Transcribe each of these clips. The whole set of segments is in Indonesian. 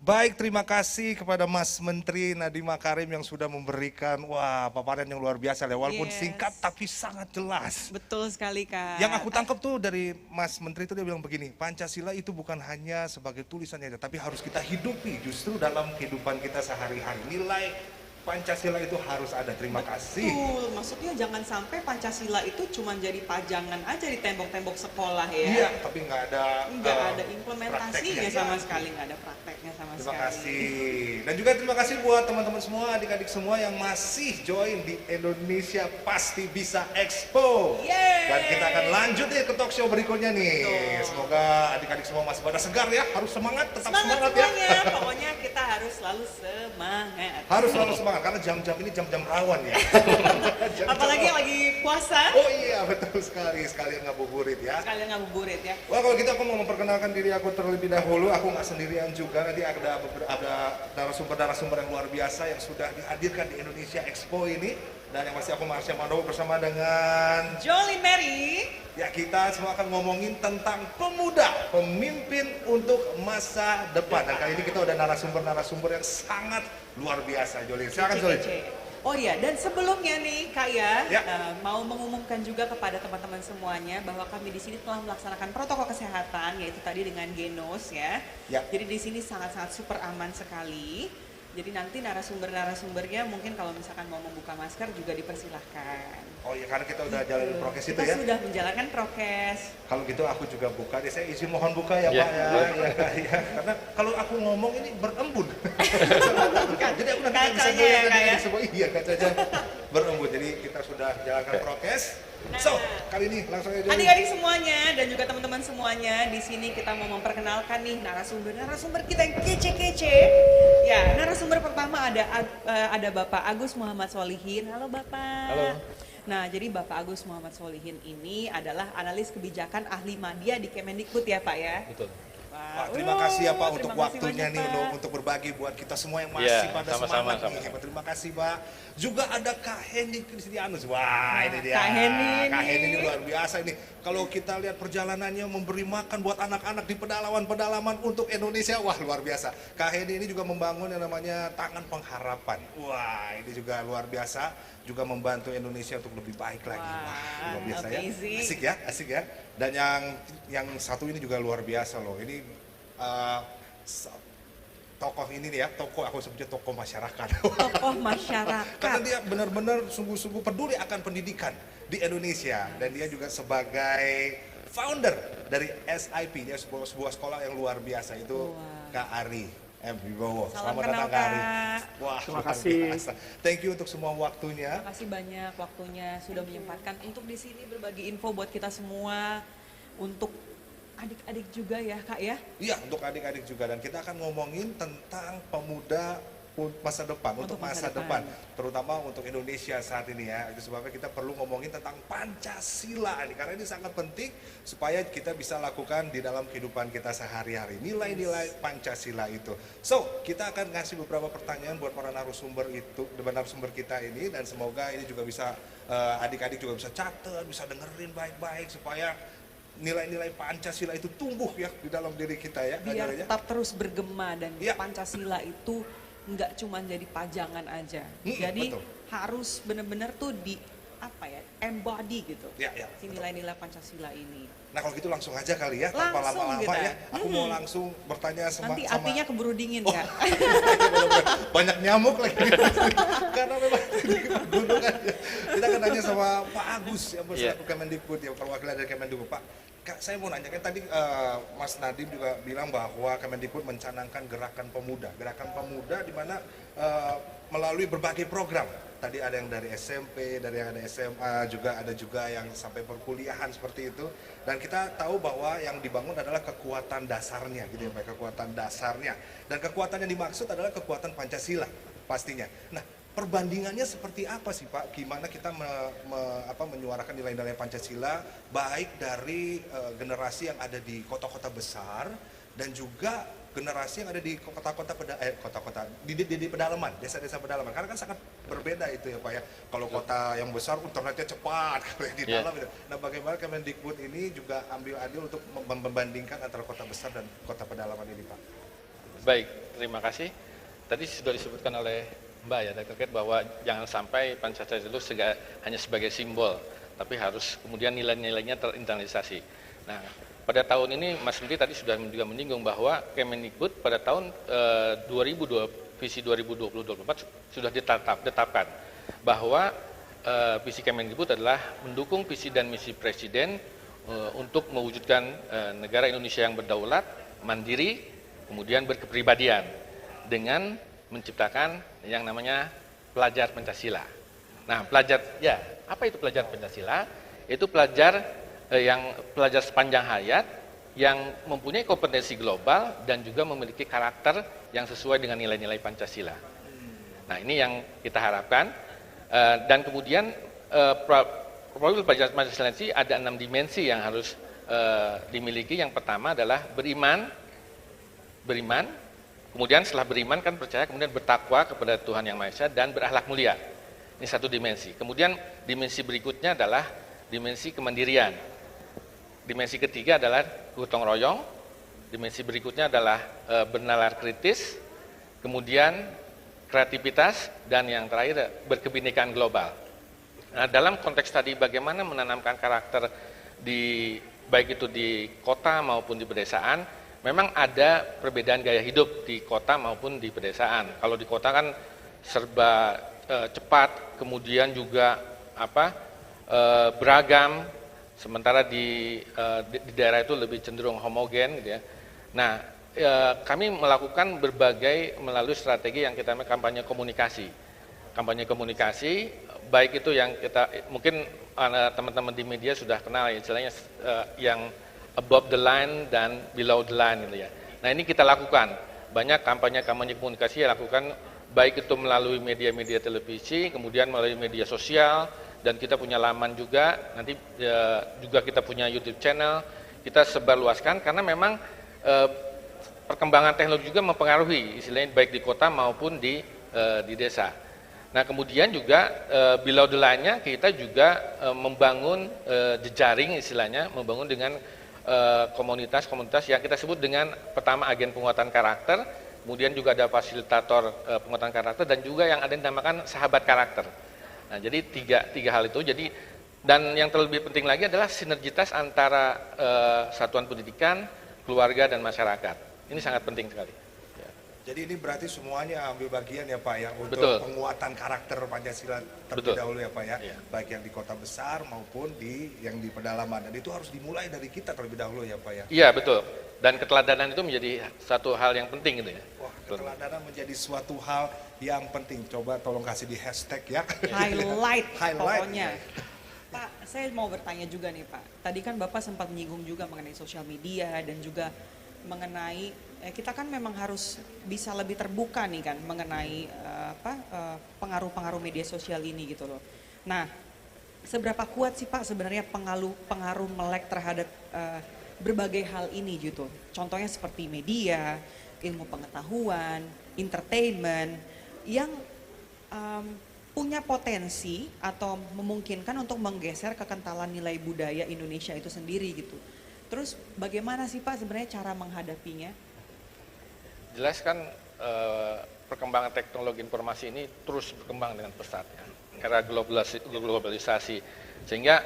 Baik, terima kasih kepada Mas Menteri Nadiem Makarim yang sudah memberikan paparan yang luar biasa ya, walaupun singkat Yes, tapi sangat jelas. betul sekali Yang Kak. aku tangkap tuh dari Mas Menteri itu dia bilang begini, Pancasila itu bukan hanya sebagai tulisannya, tapi harus kita hidupi justru dalam kehidupan kita sehari-hari. Nilai Pancasila itu harus ada. Terima kasih. Betul, maksudnya jangan sampai Pancasila itu cuma jadi pajangan aja di tembok-tembok sekolah Iya, ya. tapi nggak ada Nggak ada implementasinya prakteknya. sama Iya. sekali, nggak ada prakteknya sama Terima sekali. kasih. Dan juga terima kasih buat teman-teman semua, adik-adik semua yang masih join di Indonesia Pasti Bisa Expo. Yeay. Dan kita akan lanjut nih ke talk show berikutnya nih. Betul. Semoga adik-adik semua masih pada segar ya. Harus semangat, tetap Semangat semangat ya. semuanya, pokoknya kita harus selalu semangat. Harus selalu semangat karena jam-jam ini jam-jam rawan ya. Jam-jam Apalagi rawan. lagi puasa, Oh iya, betul sekali. Sekalian ngabuburit ya. sekalian ngabuburit ya. Wah, kalau gitu aku mau memperkenalkan diri aku terlebih dahulu. Aku nggak sendirian juga. Nanti ada narasumber-narasumber yang luar biasa yang sudah dihadirkan di Indonesia Expo ini. Dan yang pasti aku Marsha Mandowo bersama dengan Jolin Mary. ya, kita semua akan ngomongin tentang pemuda, pemimpin untuk masa depan. Dan kali ini kita udah narasumber-narasumber yang sangat luar biasa, Jolin. Silakan, Jolin. Kece-kece. Oh iya, dan sebelumnya nih Kak ya, Ya. mau mengumumkan juga kepada teman-teman semuanya bahwa kami di sini telah melaksanakan protokol kesehatan, yaitu tadi dengan Genos ya. Ya. Jadi di sini sangat-sangat super aman sekali. Jadi nanti narasumbernya mungkin kalau misalkan mau membuka masker juga dipersilahkan. Oh iya, karena kita udah jalanin prokes itu Kita ya. sudah menjalankan prokes. Kalau gitu aku juga buka deh, saya izin mohon buka ya Iya, Pak ya. boleh. Ya. Karena kalau aku ngomong ini berembun. Jadi aku nanti nggak bisa Kacanya ya, ngeliat Kak ya? semua, iya kacanya berembun. Jadi kita sudah jalankan prokes. So, kali ini langsung aja. Adik-adik semuanya dan juga teman-teman semuanya, di sini kita mau memperkenalkan nih narasumber kita yang kece-kece. Ya, narasumber pertama ada Bapak Agus Muhammad Solihin. Halo Bapak. Halo. Nah, jadi Bapak Agus Muhammad Solihin ini adalah analis kebijakan ahli media di Kemendikbud ya Pak ya. Betul. Wah, terima kasih ya Pak untuk terima kasih waktunya banyak, nih Pak. untuk berbagi buat kita semua yang masih Iya, pada sama-sama, semangat nih. sama-sama. Terima kasih Pak. Juga ada Kak Hendy Kristianus. Wah, ini dia. Kak Hendy Kak nih. Hendy ini luar biasa ini. Kalau kita lihat perjalanannya memberi makan buat anak-anak di pedalaman-pedalaman untuk Indonesia, wah luar biasa. Kak Hendy ini juga membangun yang namanya Tangan Pengharapan. Wah, ini juga luar biasa. Juga membantu Indonesia untuk lebih baik lagi. Wah, luar biasa ya. amazing. Asik ya, asik ya. Dan yang satu ini juga luar biasa loh. Ini tokoh ini nih ya, tokoh aku sebutnya tokoh masyarakat. Tokoh masyarakat. Karena dia benar-benar sungguh-sungguh peduli akan pendidikan di Indonesia dan dia juga sebagai founder dari SIP, dia sebuah sekolah yang luar biasa itu Wah. Kak Ari M. Wibowo. Salam Selamat kenal, datang Kak Ari. Kak. Wah, Terima luar kasih. biasa. Thank you untuk semua waktunya. Terima kasih banyak waktunya sudah menyempatkan untuk di sini berbagi info buat kita semua, untuk adik-adik juga ya Kak ya. Iya, untuk adik-adik juga dan kita akan ngomongin tentang pemuda masa depan, untuk masa depan, terutama untuk Indonesia saat ini ya. Itu sebabnya kita perlu ngomongin tentang Pancasila ini karena ini sangat penting supaya kita bisa lakukan di dalam kehidupan kita sehari-hari. Nilai-nilai Pancasila itu. So, kita akan ngasih beberapa pertanyaan buat para narasumber kita ini dan semoga ini juga bisa adik-adik juga bisa catat, bisa dengerin baik-baik supaya nilai-nilai Pancasila itu tumbuh ya di dalam diri kita ya. Biar Ajar-ajar. tetap terus bergema dan Iya. Pancasila itu nggak cuma jadi pajangan aja. Jadi betul. harus benar-benar tuh di apa ya, embody gitu. Ya, ya, Si betul. nilai-nilai Pancasila ini. Nah kalau gitu langsung aja kali ya, tanpa Langsung lama-lama kita. ya. Aku mau langsung bertanya Nanti artinya keburu dingin Oh. Kak. banyak nyamuk lagi. Karena memang di gunung aja. Kita akan tanya sama Pak Agus yang berselaku Kemendikbud ya, perwakilan dari Kemendikbud. Pak, Kak, saya mau nanya kan tadi Mas Nadiem juga bilang bahwa Kemendikbud mencanangkan gerakan pemuda. Gerakan pemuda di mana melalui berbagai program. Tadi ada yang dari SMP, dari yang ada SMA, juga ada juga yang sampai perkuliahan seperti itu. Dan kita tahu bahwa yang dibangun adalah kekuatan dasarnya, gitu ya Pak, kekuatan dasarnya. Dan kekuatan yang dimaksud adalah kekuatan Pancasila pastinya. Nah, perbandingannya seperti apa sih Pak? Gimana kita menyuarakan nilai-nilai Pancasila baik dari generasi yang ada di kota-kota besar dan juga generasi yang ada di di pedalaman, desa-desa pedalaman. Karena kan sangat berbeda itu ya Pak ya. Kalau kota yang besar internetnya cepat, kalau yang di Iya. dalam itu. Nah, bagaimana Kemendikbud ini juga ambil adil untuk membandingkan antara kota besar dan kota pedalaman ini Pak? Baik, terima kasih. Tadi sudah disebutkan oleh Mbak ya terkait bahwa jangan sampai Pancasila itu hanya sebagai simbol, tapi harus kemudian nilai-nilainya terinternalisasi. Nah, pada tahun ini Mas Menteri tadi sudah juga menyinggung bahwa Kemendikbud pada tahun 2002 visi 2020-2024 sudah ditetapkan bahwa visi Kemendikbud adalah mendukung visi dan misi Presiden untuk mewujudkan negara Indonesia yang berdaulat, mandiri, kemudian berkepribadian dengan menciptakan yang namanya pelajar Pancasila. Nah, apa itu pelajar Pancasila? Itu pelajar pelajar sepanjang hayat yang mempunyai kompetensi global dan juga memiliki karakter yang sesuai dengan nilai-nilai Pancasila. Nah, ini yang kita harapkan. Dan kemudian profil pelajar Pancasila ini ada 6 dimensi yang harus dimiliki. Yang pertama adalah beriman, kemudian setelah beriman kan percaya, kemudian bertakwa kepada Tuhan Yang Maha Esa dan berakhlak mulia. Ini satu dimensi. Kemudian dimensi berikutnya adalah dimensi kemandirian. Dimensi ketiga adalah gotong royong. Dimensi berikutnya adalah bernalar kritis. Kemudian kreativitas dan yang terakhir berkebinekaan global. Nah, dalam konteks tadi bagaimana menanamkan karakter baik itu di kota maupun di pedesaan, memang ada perbedaan gaya hidup di kota maupun di pedesaan. Kalau di kota kan serba cepat, kemudian juga beragam, sementara di daerah itu lebih cenderung homogen gitu ya. Nah, kami melakukan melalui strategi yang kita namanya kampanye komunikasi. Kampanye komunikasi, baik itu yang mungkin teman-teman di media sudah kenal istilahnya yang above the line dan below the line gitu ya. Nah, ini kita lakukan. Banyak kampanye komunikasi yang lakukan baik itu melalui media-media televisi, kemudian melalui media sosial, dan kita punya laman juga, nanti juga kita punya YouTube channel, kita sebarluaskan karena memang perkembangan teknologi juga mempengaruhi istilahnya baik di kota maupun di desa. Nah, kemudian juga below the line-nya kita juga membangun jejaring istilahnya, membangun dengan komunitas-komunitas yang kita sebut dengan pertama agen penguatan karakter, kemudian juga ada fasilitator penguatan karakter dan juga yang ada dinamakan sahabat karakter. Nah, jadi tiga hal itu. Dan yang terlebih penting lagi adalah sinergitas antara satuan pendidikan, keluarga dan masyarakat. Ini sangat penting sekali. Ya. Jadi ini berarti semuanya ambil bagian ya Pak ya untuk Betul. penguatan karakter Pancasila terlebih Betul. dahulu ya Pak ya, Ya. baik yang di kota besar maupun yang di pedalaman. Dan itu harus dimulai dari kita terlebih dahulu ya Pak ya. Iya, betul. Dan keteladanan itu menjadi satu hal yang penting gitu ya. Wah, keteladanan menjadi suatu hal yang penting. Coba tolong kasih di hashtag ya. Highlight Highlight. pokoknya. Pak, saya mau bertanya juga nih Pak. Tadi kan Bapak sempat menyinggung juga mengenai sosial media dan juga mengenai kita kan memang harus bisa lebih terbuka nih kan mengenai pengaruh-pengaruh media sosial ini gitu loh. Nah, seberapa kuat sih Pak sebenarnya pengaruh melek terhadap berbagai hal ini gitu. Contohnya seperti media, ilmu pengetahuan, entertainment yang punya potensi atau memungkinkan untuk menggeser kekentalan nilai budaya Indonesia itu sendiri gitu. Terus bagaimana sih Pak sebenarnya cara menghadapinya? Jelas kan perkembangan teknologi informasi ini terus berkembang dengan pesatnya. Era globalisasi. Sehingga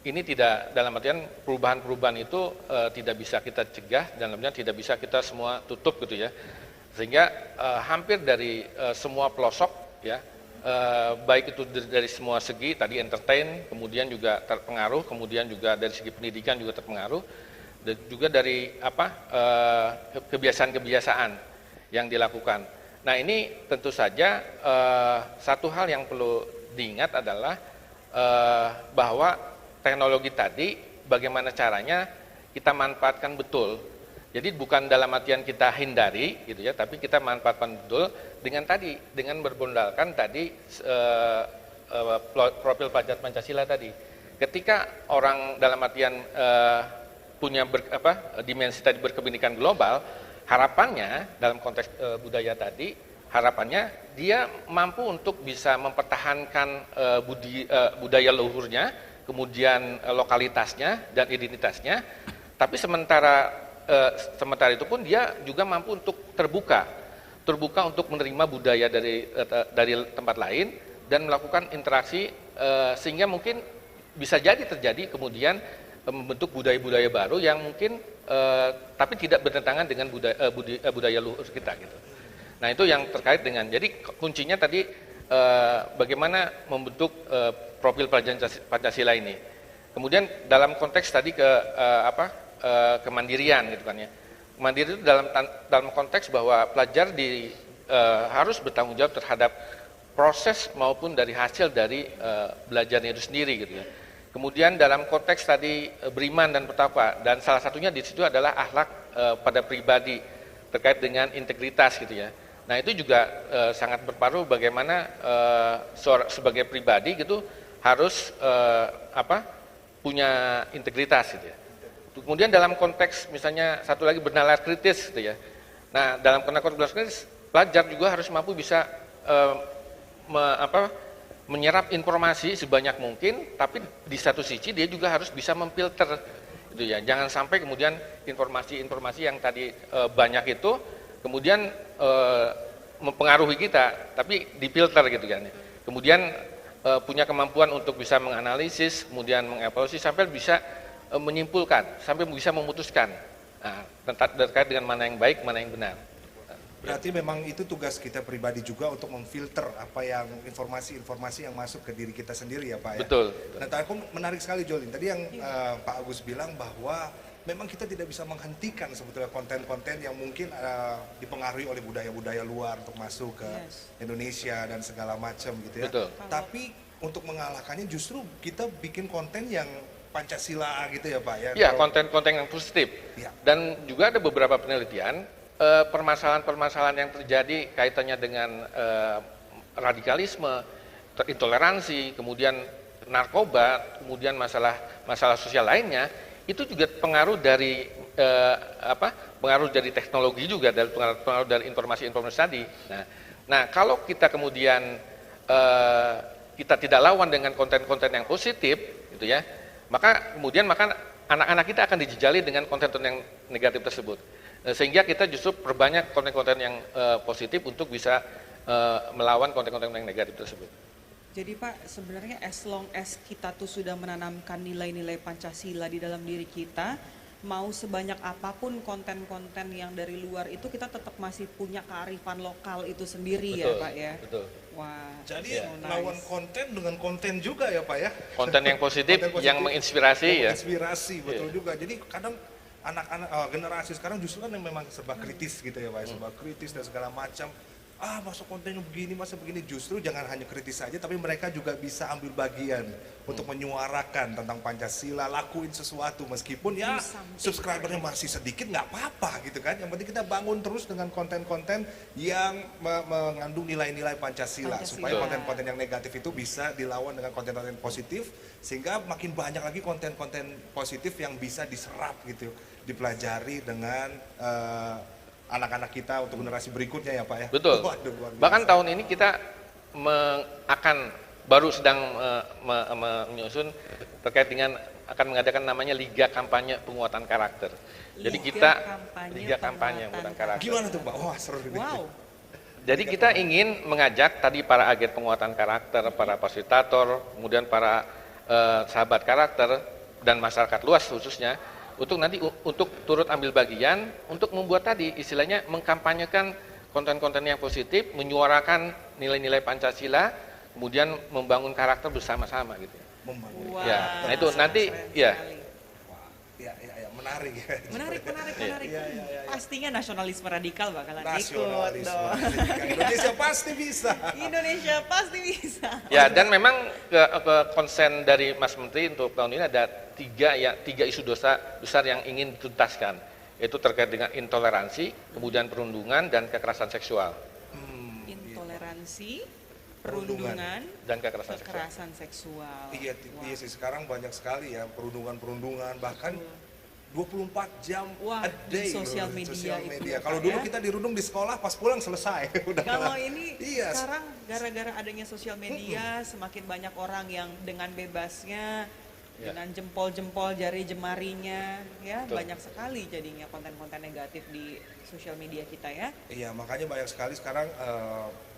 ini tidak, dalam artian perubahan-perubahan itu tidak bisa kita cegah, dalam artian tidak bisa kita semua tutup gitu ya. Sehingga hampir dari semua pelosok ya, baik itu dari semua segi, tadi entertain, kemudian juga terpengaruh, kemudian juga dari segi pendidikan juga terpengaruh, dan juga dari kebiasaan-kebiasaan yang dilakukan. Nah, ini tentu saja satu hal yang perlu diingat adalah bahwa teknologi tadi bagaimana caranya kita manfaatkan betul. Jadi bukan dalam artian kita hindari gitu ya, tapi kita manfaatkan betul dengan berbondalkan tadi profil pelajar Pancasila tadi. Ketika orang dalam artian punya dimensi tadi berkebinekaan global, harapannya dalam konteks budaya tadi, harapannya dia mampu untuk bisa mempertahankan budaya luhurnya, kemudian lokalitasnya dan identitasnya, tapi sementara sementara itu pun dia juga mampu untuk terbuka untuk menerima budaya dari tempat lain dan melakukan interaksi sehingga mungkin bisa jadi terjadi kemudian membentuk budaya-budaya baru yang mungkin tapi tidak bertentangan dengan budaya luhur kita gitu. Nah itu yang terkait dengan, jadi kuncinya tadi bagaimana membentuk profil pelajaran Pancasila ini. Kemudian dalam konteks tadi kemandirian gitu kan ya. Mandiri itu dalam konteks bahwa pelajar harus bertanggung jawab terhadap proses maupun dari hasil dari belajarnya itu sendiri gitu ya. Kemudian dalam konteks tadi beriman dan bertakwa, dan salah satunya di situ adalah akhlak pada pribadi terkait dengan integritas gitu ya. Nah itu juga sangat berpengaruh bagaimana sebagai pribadi gitu harus punya integritas gitu ya. Kemudian dalam konteks misalnya satu lagi bernalar kritis gitu ya. Nah dalam konteks kritis pelajar juga harus mampu bisa menyerap informasi sebanyak mungkin, tapi di satu sisi dia juga harus bisa memfilter gitu ya. Jangan sampai kemudian informasi-informasi yang tadi banyak itu kemudian mempengaruhi kita, tapi difilter gitu kan. Kemudian punya kemampuan untuk bisa menganalisis, kemudian mengevaluasi sampai bisa menyimpulkan, sampai bisa memutuskan terkait dengan mana yang baik, mana yang benar. Berarti memang itu tugas kita pribadi juga untuk memfilter apa yang informasi-informasi yang masuk ke diri kita sendiri ya Pak ya. Betul. Nah aku menarik sekali Jolin, tadi yang Pak Agus bilang bahwa memang kita tidak bisa menghentikan sebetulnya konten-konten yang mungkin dipengaruhi oleh budaya-budaya luar untuk masuk ke Indonesia dan segala macam gitu ya. Betul. Tapi untuk mengalahkannya justru kita bikin konten yang Pancasila gitu ya Pak ya. Iya, konten-konten yang positif. Ya. Dan juga ada beberapa penelitian permasalahan-permasalahan yang terjadi kaitannya dengan radikalisme, intoleransi, kemudian narkoba, kemudian masalah sosial lainnya, itu juga pengaruh dari pengaruh dari teknologi juga, dari pengaruh dari informasi-informasi tadi. Nah, kalau kita kemudian kita tidak lawan dengan konten-konten yang positif, gitu ya, maka anak-anak kita akan dijejali dengan konten-konten yang negatif tersebut. Sehingga kita justru perbanyak konten-konten yang positif untuk bisa melawan konten-konten yang negatif tersebut. Jadi Pak, sebenarnya as long as kita tuh sudah menanamkan nilai-nilai Pancasila di dalam diri kita, mau sebanyak apapun konten-konten yang dari luar itu, kita tetap masih punya kearifan lokal itu sendiri. Betul, ya Pak ya. Betul. Wah. Jadi lawan konten dengan konten juga ya Pak ya. Konten yang positif, yang menginspirasi ya. Menginspirasi, betul juga. Jadi kadang anak-anak generasi sekarang justru kan yang memang serba kritis gitu ya Pak, serba kritis dan segala macam. Masuk kontennya begini, masa begini. Justru jangan hanya kritis saja, tapi mereka juga bisa ambil bagian untuk menyuarakan tentang Pancasila, lakuin sesuatu meskipun ya subscribernya masih sedikit, nggak apa-apa gitu kan. Yang penting kita bangun terus dengan konten-konten yang mengandung nilai-nilai Pancasila, supaya konten-konten yang negatif itu bisa dilawan dengan konten-konten positif, sehingga makin banyak lagi konten-konten positif yang bisa diserap gitu, dipelajari dengan anak-anak kita untuk generasi berikutnya ya Pak ya. Betul. Waduh, bahkan tahun ini kita baru sedang menyusun terkait dengan akan mengadakan namanya Liga Kampanye Penguatan Karakter. Jadi kita Liga Kampanye Penguatan Karakter. Gimana tuh Pak? Wah seru gitu. Wow. Jadi kita ingin mengajak tadi para agen penguatan karakter, para fasilitator, kemudian para sahabat karakter dan masyarakat luas khususnya, untuk nanti untuk turut ambil bagian untuk membuat tadi istilahnya mengkampanyekan konten-konten yang positif, menyuarakan nilai-nilai Pancasila, kemudian membangun karakter bersama-sama gitu. Membangun. Wow. Ya, nah itu nanti ya. Ya, menarik ya. Menarik. Ya. Pastinya nasionalisme radikal bakalan ikut Nasionalisme dong. radikal. Indonesia pasti bisa. Indonesia pasti bisa. Ya, dan memang ke konsen dari Mas Menteri untuk tahun ini ada tiga isu dosa besar yang ingin dituntaskan, yaitu terkait dengan intoleransi, kemudian perundungan dan kekerasan seksual. Intoleransi, perundungan, dan kekerasan seksual. Iya sih, sekarang banyak sekali ya perundungan, bahkan 24 jam a day di sosial media. Kalau dulu kita dirundung di sekolah, pas pulang selesai. Kalau ini sekarang gara-gara adanya sosial media, semakin banyak orang yang dengan bebasnya Ya. dengan jempol-jempol jari jemarinya, ya Betul. banyak sekali jadinya konten-konten negatif di sosial media kita ya. Iya, makanya banyak sekali sekarang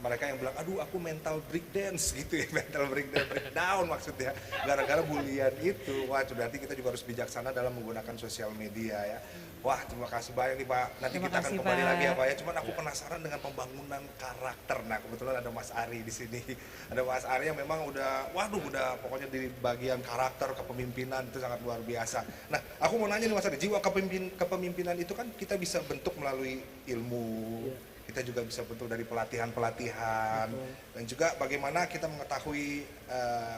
mereka yang bilang, aduh aku mental breakdance gitu ya, mental breakdown maksudnya, gara-gara bulian itu. Wah, itu berarti kita juga harus bijaksana dalam menggunakan sosial media ya. Wah, terima kasih banyak nih Pak. Nanti Terima kita akan kasih, kembali Pak. lagi ya Pak ya. Cuman aku penasaran dengan pembangunan karakter. Nah, kebetulan ada Mas Ari di sini. Ada Mas Ari yang memang udah, waduh, udah pokoknya di bagian karakter kepemimpinan itu sangat luar biasa. Nah, aku mau nanya nih Mas Ari, jiwa kepemimpinan itu kan kita bisa bentuk melalui ilmu, kita juga bisa bentuk dari pelatihan-pelatihan, dan juga bagaimana kita mengetahui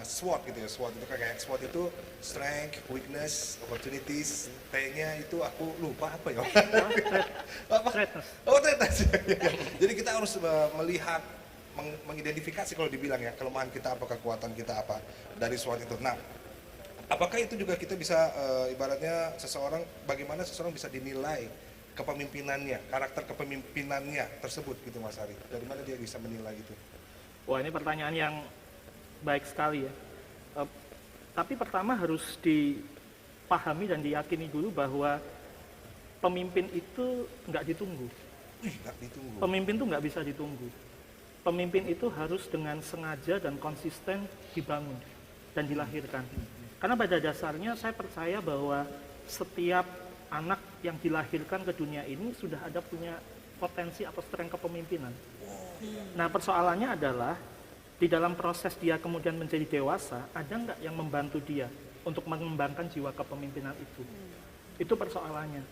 SWOT gitu ya. SWOT itu kayak SWOT itu strength, weakness, opportunities. T-nya itu aku lupa apa ya? Apa? Oh, threatness. Jadi kita harus melihat, mengidentifikasi kalau dibilang ya, kelemahan kita apa, kekuatan kita apa dari SWOT itu. Nah, apakah itu juga kita bisa ibaratnya bagaimana seseorang bisa dinilai kepemimpinannya, karakter kepemimpinannya tersebut gitu Mas Ari? Dari mana dia bisa menilai itu? Wah, ini pertanyaan yang baik sekali ya. Tapi pertama harus dipahami dan diyakini dulu bahwa pemimpin itu nggak ditunggu. Nggak ditunggu. Pemimpin itu nggak bisa ditunggu. Pemimpin itu harus dengan sengaja dan konsisten dibangun dan dilahirkan. Karena pada dasarnya saya percaya bahwa setiap anak yang dilahirkan ke dunia ini sudah ada punya potensi atau strength kepemimpinan. Nah, persoalannya adalah di dalam proses dia kemudian menjadi dewasa, ada nggak yang membantu dia untuk mengembangkan jiwa kepemimpinan itu? Itu persoalannya.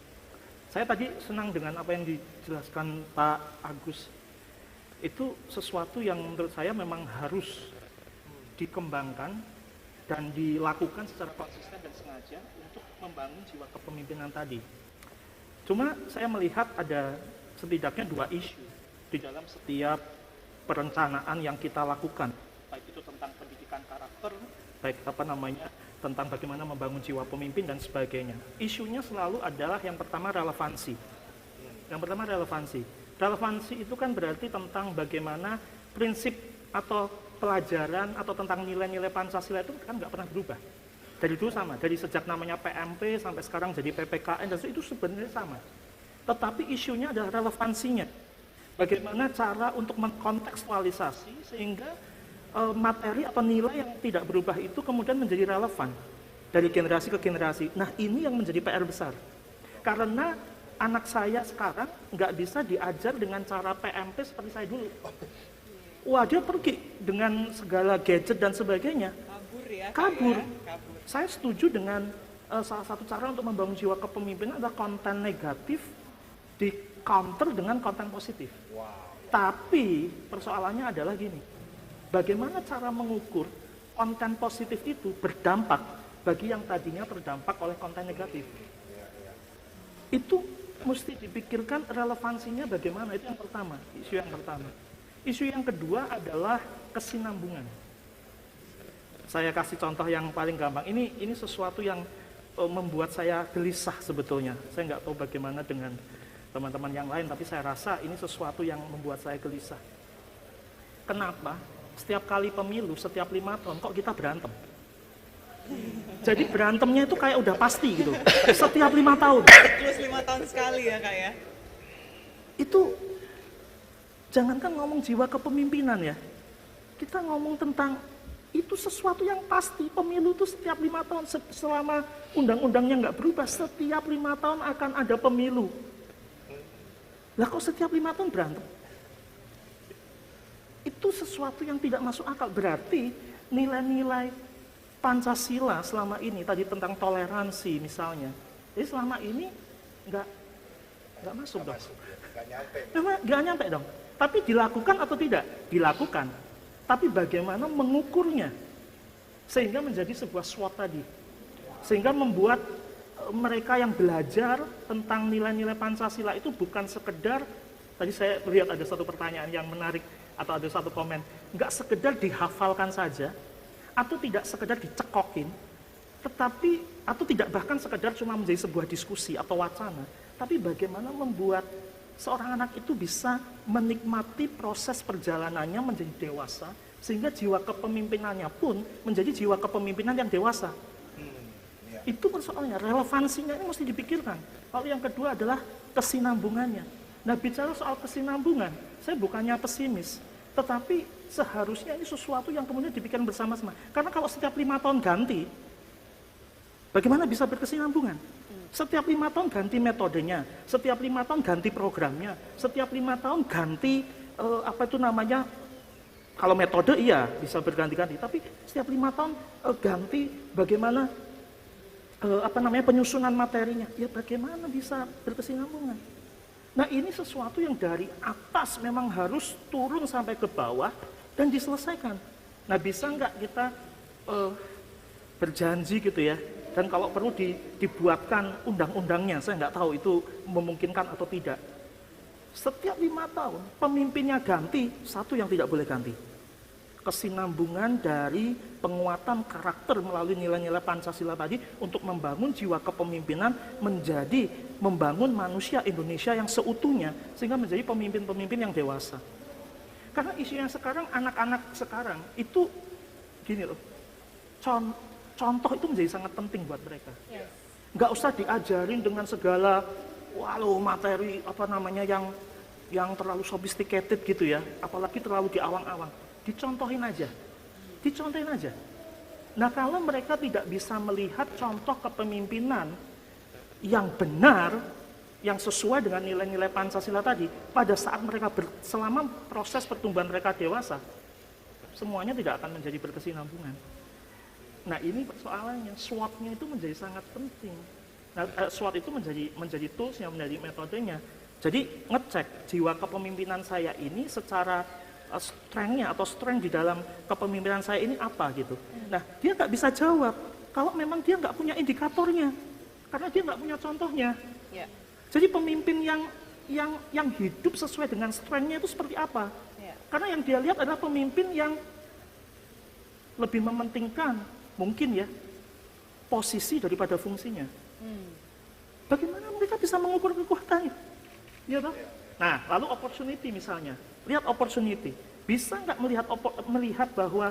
Saya tadi senang dengan apa yang dijelaskan Pak Agus. Itu sesuatu yang menurut saya memang harus dikembangkan dan dilakukan secara konsisten dan sengaja untuk membangun jiwa kepemimpinan tadi. Cuma saya melihat ada setidaknya 2 isu di dalam setiap perencanaan yang kita lakukan, baik itu tentang pendidikan karakter, baik tentang bagaimana membangun jiwa pemimpin dan sebagainya. Isunya selalu adalah yang pertama relevansi. Relevansi itu kan berarti tentang bagaimana prinsip atau pelajaran atau tentang nilai-nilai Pancasila itu kan nggak pernah berubah. Dari dulu sama, dari sejak namanya PMP sampai sekarang jadi PPKN, dan itu sebenarnya sama. Tetapi isunya adalah relevansinya. Bagaimana cara untuk mengkontekstualisasi sehingga materi atau nilai yang tidak berubah itu kemudian menjadi relevan dari generasi ke generasi. Nah, ini yang menjadi PR besar. Karena anak saya sekarang nggak bisa diajar dengan cara PMP seperti saya dulu. Wah, dia pergi dengan segala gadget dan sebagainya. Kabur ya. Kabur. Kabur. Saya setuju dengan salah satu cara untuk membangun jiwa kepemimpinan adalah konten negatif di counter dengan konten positif. Tapi persoalannya adalah gini, bagaimana cara mengukur konten positif itu berdampak bagi yang tadinya terdampak oleh konten negatif? Itu mesti dipikirkan relevansinya bagaimana, itu yang pertama, isu yang pertama. Isu yang kedua adalah kesinambungan. Saya kasih contoh yang paling gampang. Ini sesuatu yang membuat saya gelisah sebetulnya. Saya nggak tahu bagaimana dengan teman-teman yang lain, tapi saya rasa ini sesuatu yang membuat saya gelisah. Kenapa? Setiap kali pemilu, setiap 5 tahun, kok kita berantem? Jadi berantemnya itu kayak udah pasti gitu. Setiap 5 tahun. Terus 5 tahun sekali ya Kak ya. Itu jangankan ngomong jiwa kepemimpinan ya. Kita ngomong tentang itu sesuatu yang pasti. Pemilu itu setiap 5 tahun, selama undang-undangnya nggak berubah, setiap 5 tahun akan ada pemilu. Lah kok setiap 5 tahun berantem? Itu sesuatu yang tidak masuk akal. Berarti nilai-nilai Pancasila selama ini, tadi tentang toleransi misalnya, jadi selama ini nggak masuk dong. Nggak nyampe dong. Tapi dilakukan atau tidak? Dilakukan. Tapi bagaimana mengukurnya sehingga menjadi sebuah SWOT tadi, sehingga membuat mereka yang belajar tentang nilai-nilai Pancasila itu bukan sekedar, tadi saya lihat ada satu pertanyaan yang menarik atau ada satu komen, nggak sekedar dihafalkan saja atau tidak sekedar dicekokin, tetapi atau tidak bahkan sekedar cuma menjadi sebuah diskusi atau wacana, tapi bagaimana membuat seorang anak itu bisa menikmati proses perjalanannya menjadi dewasa, sehingga jiwa kepemimpinannya pun menjadi jiwa kepemimpinan yang dewasa. Itu persoalannya, relevansinya ini mesti dipikirkan. Lalu yang kedua adalah kesinambungannya. Nah, bicara soal kesinambungan, saya bukannya pesimis, tetapi seharusnya ini sesuatu yang kemudian dipikirkan bersama-sama. Karena kalau setiap 5 tahun ganti, bagaimana bisa berkesinambungan? Setiap 5 tahun ganti metodenya, setiap 5 tahun ganti programnya, setiap 5 tahun ganti kalau metode iya bisa berganti-ganti, tapi setiap 5 tahun ganti bagaimana penyusunan materinya, ya bagaimana bisa berkesinambungan? Nah, ini sesuatu yang dari atas memang harus turun sampai ke bawah dan diselesaikan. Nah, bisa nggak kita berjanji gitu ya, dan kalau perlu dibuatkan undang-undangnya, saya nggak tahu itu memungkinkan atau tidak. Setiap 5 tahun pemimpinnya ganti, satu yang tidak boleh ganti. Kesinambungan dari penguatan karakter melalui nilai-nilai Pancasila tadi untuk membangun jiwa kepemimpinan, menjadi membangun manusia Indonesia yang seutuhnya sehingga menjadi pemimpin-pemimpin yang dewasa. Karena isunya sekarang, anak-anak sekarang itu gini loh, contoh itu menjadi sangat penting buat mereka. Nggak usah diajarin dengan segala materi yang terlalu sophisticated gitu ya, apalagi terlalu diawang-awang. Dicontohin aja. Nah, kalau mereka tidak bisa melihat contoh kepemimpinan yang benar, yang sesuai dengan nilai-nilai Pancasila tadi, pada saat mereka selama proses pertumbuhan mereka dewasa, semuanya tidak akan menjadi berkesinambungan. Nah, ini persoalannya, SWOT-nya itu menjadi sangat penting. Nah, SWOT itu menjadi tools-nya, menjadi metodenya. Jadi ngecek jiwa kepemimpinan saya ini secara strength-nya atau strength di dalam kepemimpinan saya ini apa gitu. Nah, dia nggak bisa jawab kalau memang dia nggak punya indikatornya, karena dia nggak punya contohnya. Jadi pemimpin yang hidup sesuai dengan strength-nya itu seperti apa? Karena yang dia lihat adalah pemimpin yang lebih mementingkan mungkin ya posisi daripada fungsinya. Bagaimana mereka bisa mengukur kekuatannya? Ya, toh? Nah, lalu opportunity misalnya. Lihat opportunity. Bisa nggak melihat bahwa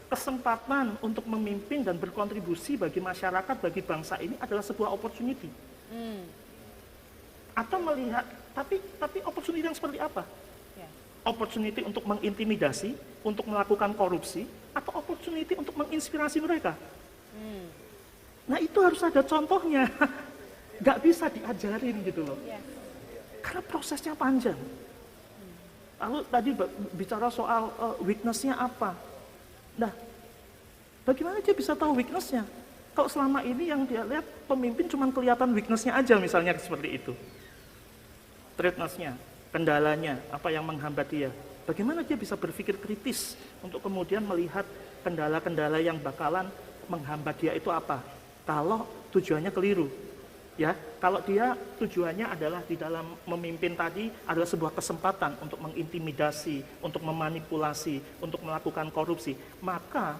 kesempatan untuk memimpin dan berkontribusi bagi masyarakat, bagi bangsa ini adalah sebuah opportunity. Atau melihat, tapi opportunity yang seperti apa? Opportunity untuk mengintimidasi, untuk melakukan korupsi, atau opportunity untuk menginspirasi mereka? Nah, itu harus ada contohnya. Nggak bisa diajarin gitu loh. Karena prosesnya panjang. Lalu tadi bicara soal weakness-nya apa. Nah, bagaimana dia bisa tahu weakness-nya? Kalau selama ini yang dia lihat pemimpin cuma kelihatan weakness-nya aja misalnya seperti itu. Threatness-nya, kendalanya, apa yang menghambat dia. Bagaimana dia bisa berpikir kritis untuk kemudian melihat kendala-kendala yang bakalan menghambat dia itu apa? Kalau tujuannya keliru. Ya, kalau dia tujuannya adalah di dalam memimpin tadi adalah sebuah kesempatan untuk mengintimidasi, untuk memanipulasi, untuk melakukan korupsi, maka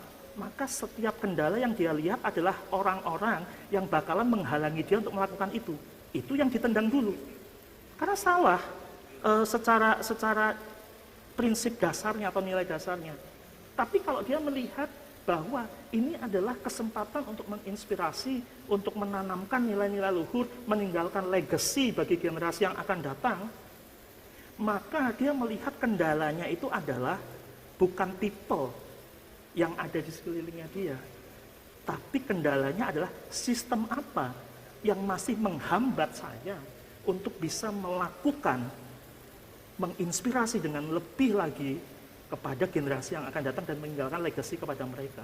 setiap kendala yang dia lihat adalah orang-orang yang bakalan menghalangi dia untuk melakukan itu. Itu yang ditendang dulu. Karena salah secara prinsip dasarnya atau nilai dasarnya. Tapi kalau dia melihat bahwa ini adalah kesempatan untuk menginspirasi, untuk menanamkan nilai-nilai luhur, meninggalkan legacy bagi generasi yang akan datang, maka dia melihat kendalanya itu adalah bukan people yang ada di sekelilingnya dia, tapi kendalanya adalah sistem apa yang masih menghambat saya untuk bisa melakukan, menginspirasi dengan lebih lagi kepada generasi yang akan datang dan meninggalkan legacy kepada mereka.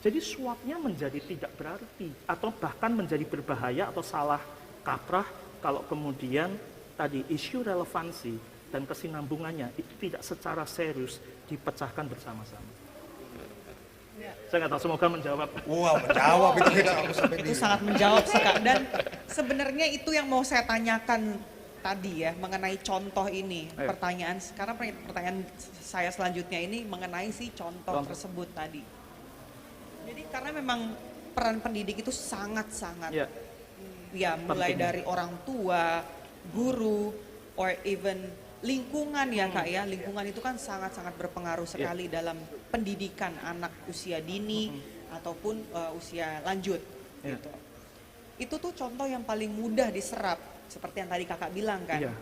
Jadi SWOT-nya menjadi tidak berarti atau bahkan menjadi berbahaya atau salah kaprah kalau kemudian tadi isu relevansi dan kesinambungannya itu tidak secara serius dipecahkan bersama-sama. Saya nggak tahu, semoga menjawab. Wah, menjawab itu tidak aku sampai Itu sangat menjawab sekali. Dan sebenarnya itu yang mau saya tanyakan tadi ya, mengenai contoh ini. Pertanyaan saya selanjutnya ini mengenai si contoh tersebut tadi. Jadi karena memang peran pendidik itu sangat-sangat ya mulai dari orang tua, guru, or even lingkungan ya Kak ya. Lingkungan itu kan sangat-sangat berpengaruh sekali dalam pendidikan anak usia dini ataupun usia lanjut. Iya. gitu. Itu tuh contoh yang paling mudah diserap, seperti yang tadi kakak bilang kan. Iya.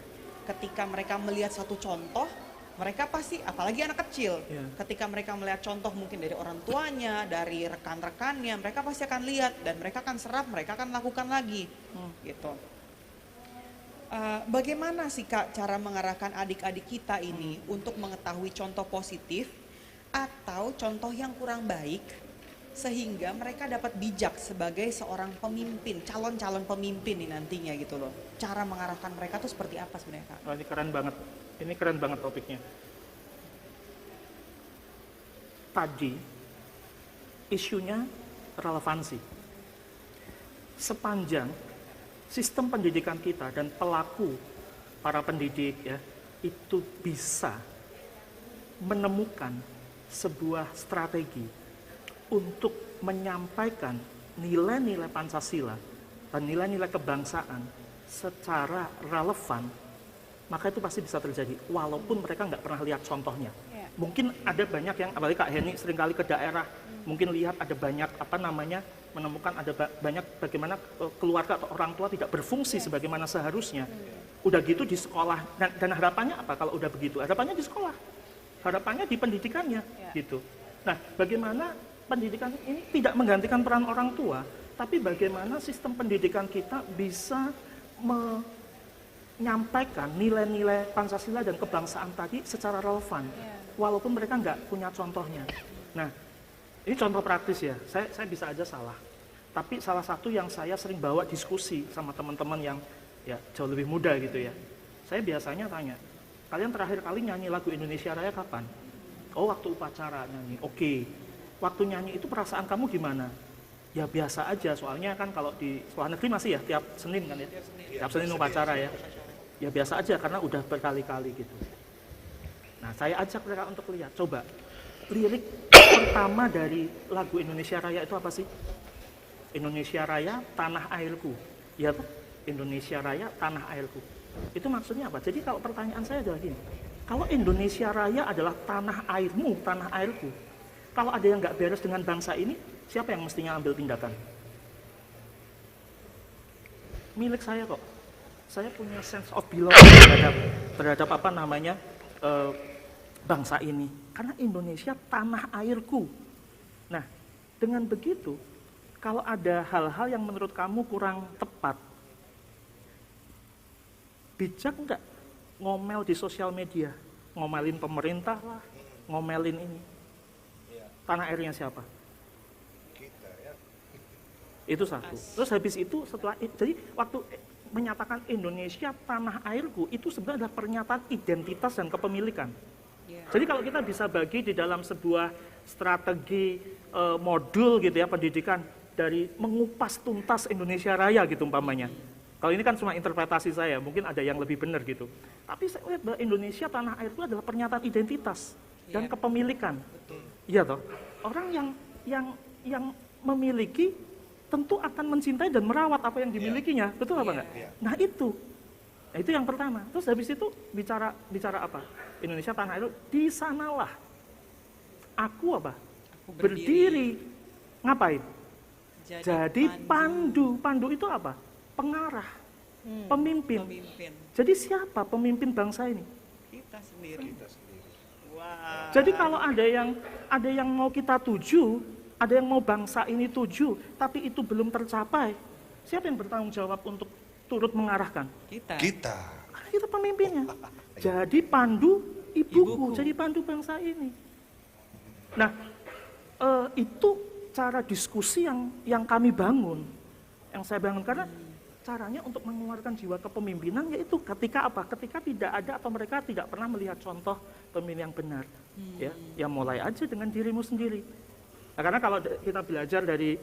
Ketika mereka melihat satu contoh, mereka pasti, apalagi anak kecil, Iya. ketika mereka melihat contoh mungkin dari orang tuanya, dari rekan-rekannya, mereka pasti akan lihat dan mereka akan serap, mereka akan lakukan lagi, gitu. Bagaimana sih Kak cara mengarahkan adik-adik kita ini untuk mengetahui contoh positif atau contoh yang kurang baik sehingga mereka dapat bijak sebagai seorang pemimpin, calon-calon pemimpin nih nantinya gitu loh. Cara mengarahkan mereka tuh seperti apa sebenarnya Kak? Oh, ini keren banget. Ini keren banget topiknya. Tadi isunya relevansi. Sepanjang sistem pendidikan kita dan pelaku para pendidik ya itu bisa menemukan sebuah strategi untuk menyampaikan nilai-nilai Pancasila dan nilai-nilai kebangsaan secara relevan, maka itu pasti bisa terjadi walaupun mereka nggak pernah lihat contohnya. Ya. Mungkin ada banyak yang, apalagi Kak Heni seringkali ke daerah, mungkin lihat ada banyak menemukan ada banyak bagaimana keluarga atau orang tua tidak berfungsi sebagaimana seharusnya. Udah gitu di sekolah, dan harapannya apa kalau udah begitu? Harapannya di sekolah, harapannya di pendidikannya, gitu. Nah, bagaimana pendidikan ini tidak menggantikan peran orang tua, tapi bagaimana sistem pendidikan kita bisa menyampaikan nilai-nilai Pancasila dan kebangsaan tadi secara relevan, walaupun mereka nggak punya contohnya. Nah, ini contoh praktis ya, saya bisa aja salah. Tapi salah satu yang saya sering bawa diskusi sama teman-teman yang ya jauh lebih muda gitu ya. Saya biasanya tanya, kalian terakhir kali nyanyi lagu Indonesia Raya kapan? Oh, waktu upacara nyanyi. Oke. Waktu nyanyi itu perasaan kamu gimana? Ya biasa aja, soalnya kan kalau di sekolah negeri masih ya tiap Senin kan ya. Tiap Senin upacara ya. Ya biasa aja karena udah berkali-kali gitu. Nah, saya ajak mereka untuk lihat, coba lirik pertama dari lagu Indonesia Raya itu apa sih? Indonesia Raya, tanah airku. Ya tuh, Indonesia Raya, tanah airku. Itu maksudnya apa? Jadi kalau pertanyaan saya adalah gini, kalau Indonesia Raya adalah tanah airmu, tanah airku, kalau ada yang nggak beres dengan bangsa ini, siapa yang mestinya ambil tindakan? Milik saya kok. Saya punya sense of belonging terhadap apa namanya bangsa ini. Karena Indonesia tanah airku. Nah, dengan begitu, kalau ada hal-hal yang menurut kamu kurang tepat, bijak nggak ngomel di sosial media? Ngomelin pemerintah lah, ngomelin ini. Tanah airnya siapa? Kita ya. Itu satu. Terus habis itu setelah, jadi waktu menyatakan Indonesia tanah airku, itu sebenarnya adalah pernyataan identitas dan kepemilikan. Jadi kalau kita bisa bagi di dalam sebuah strategi modul gitu ya pendidikan dari mengupas tuntas Indonesia Raya gitu umpamanya. Kalau ini kan cuma interpretasi saya, mungkin ada yang lebih benar gitu. Tapi saya lihat bahwa Indonesia tanah air itu adalah pernyataan identitas dan kepemilikan. Iya toh. Orang yang memiliki tentu akan mencintai dan merawat apa yang dimilikinya, betul apa enggak? Nah itu yang pertama. Terus habis itu bicara apa? Indonesia tanah air, di sanalah aku apa? Berdiri. Ngapain? Jadi pandu. Pandu itu apa? Pengarah. Pemimpin. Jadi siapa pemimpin bangsa ini? Kita sendiri. Wow. Jadi kalau ada yang mau kita tuju, ada yang mau bangsa ini tuju, tapi itu belum tercapai, siapa yang bertanggung jawab untuk turut mengarahkan? Kita. Karena kita pemimpinnya. Jadi pandu ibuku, jadi pandu bangsa ini. Nah, itu cara diskusi yang kami bangun, yang saya bangun karena caranya untuk mengeluarkan jiwa kepemimpinan yaitu ketika apa? Ketika tidak ada atau mereka tidak pernah melihat contoh pemimpin yang benar. Ya mulai aja dengan dirimu sendiri. Nah, karena kalau kita belajar dari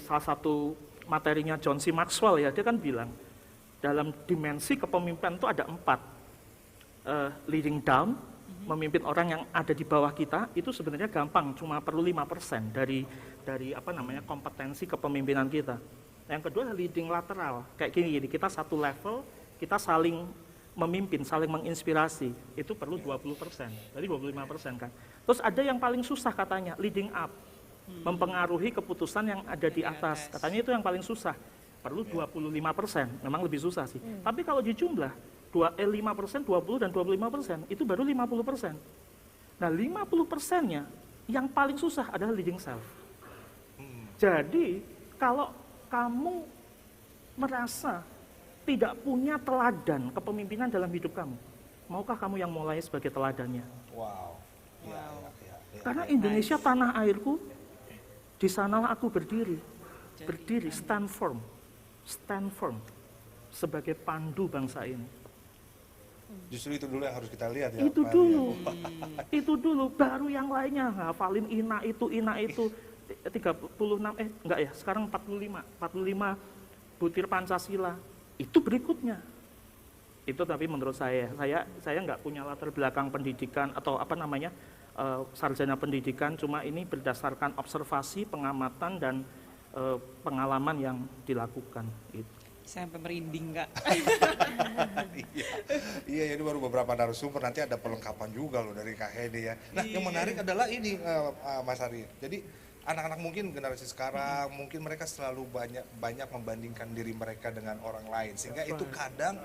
salah satu materinya John C. Maxwell ya, dia kan bilang dalam dimensi kepemimpinan itu ada 4. Leading down, memimpin orang yang ada di bawah kita, itu sebenarnya gampang, cuma perlu 5% dari apa namanya kompetensi kepemimpinan kita. Yang kedua leading lateral, kayak gini, kita satu level, kita saling memimpin, saling menginspirasi, itu perlu 20%, jadi 25% kan. Terus ada yang paling susah katanya, leading up. mempengaruhi keputusan yang ada di atas. Katanya itu yang paling susah. Perlu 25%, memang lebih susah sih. Tapi kalau di jumlah 5%, 20 dan 25%, itu baru 50%. Nah, 50%-nya yang paling susah adalah leading self. Jadi, kalau kamu merasa tidak punya teladan kepemimpinan dalam hidup kamu, maukah kamu yang mulai sebagai teladannya? Wow. Karena Indonesia tanah airku, di sanalah aku berdiri, stand firm sebagai pandu bangsa ini. Justru itu dulu yang harus kita lihat ya. Itu Pak. itu dulu, baru yang lainnya, hafalin ina itu 36, enggak ya, sekarang 45 butir Pancasila, itu berikutnya. Itu tapi menurut saya nggak punya latar belakang pendidikan atau sarjana pendidikan, cuma ini berdasarkan observasi, pengamatan, dan pengalaman yang dilakukan. Gitu. Saya sampai merinding, Kak. Iya, ini baru beberapa narasumber, nanti ada perlengkapan juga loh dari Kak Hedi ya. Nah, yang menarik adalah ini Mas Ari. Jadi anak-anak mungkin generasi sekarang, mungkin mereka selalu banyak membandingkan diri mereka dengan orang lain, sehingga itu kadang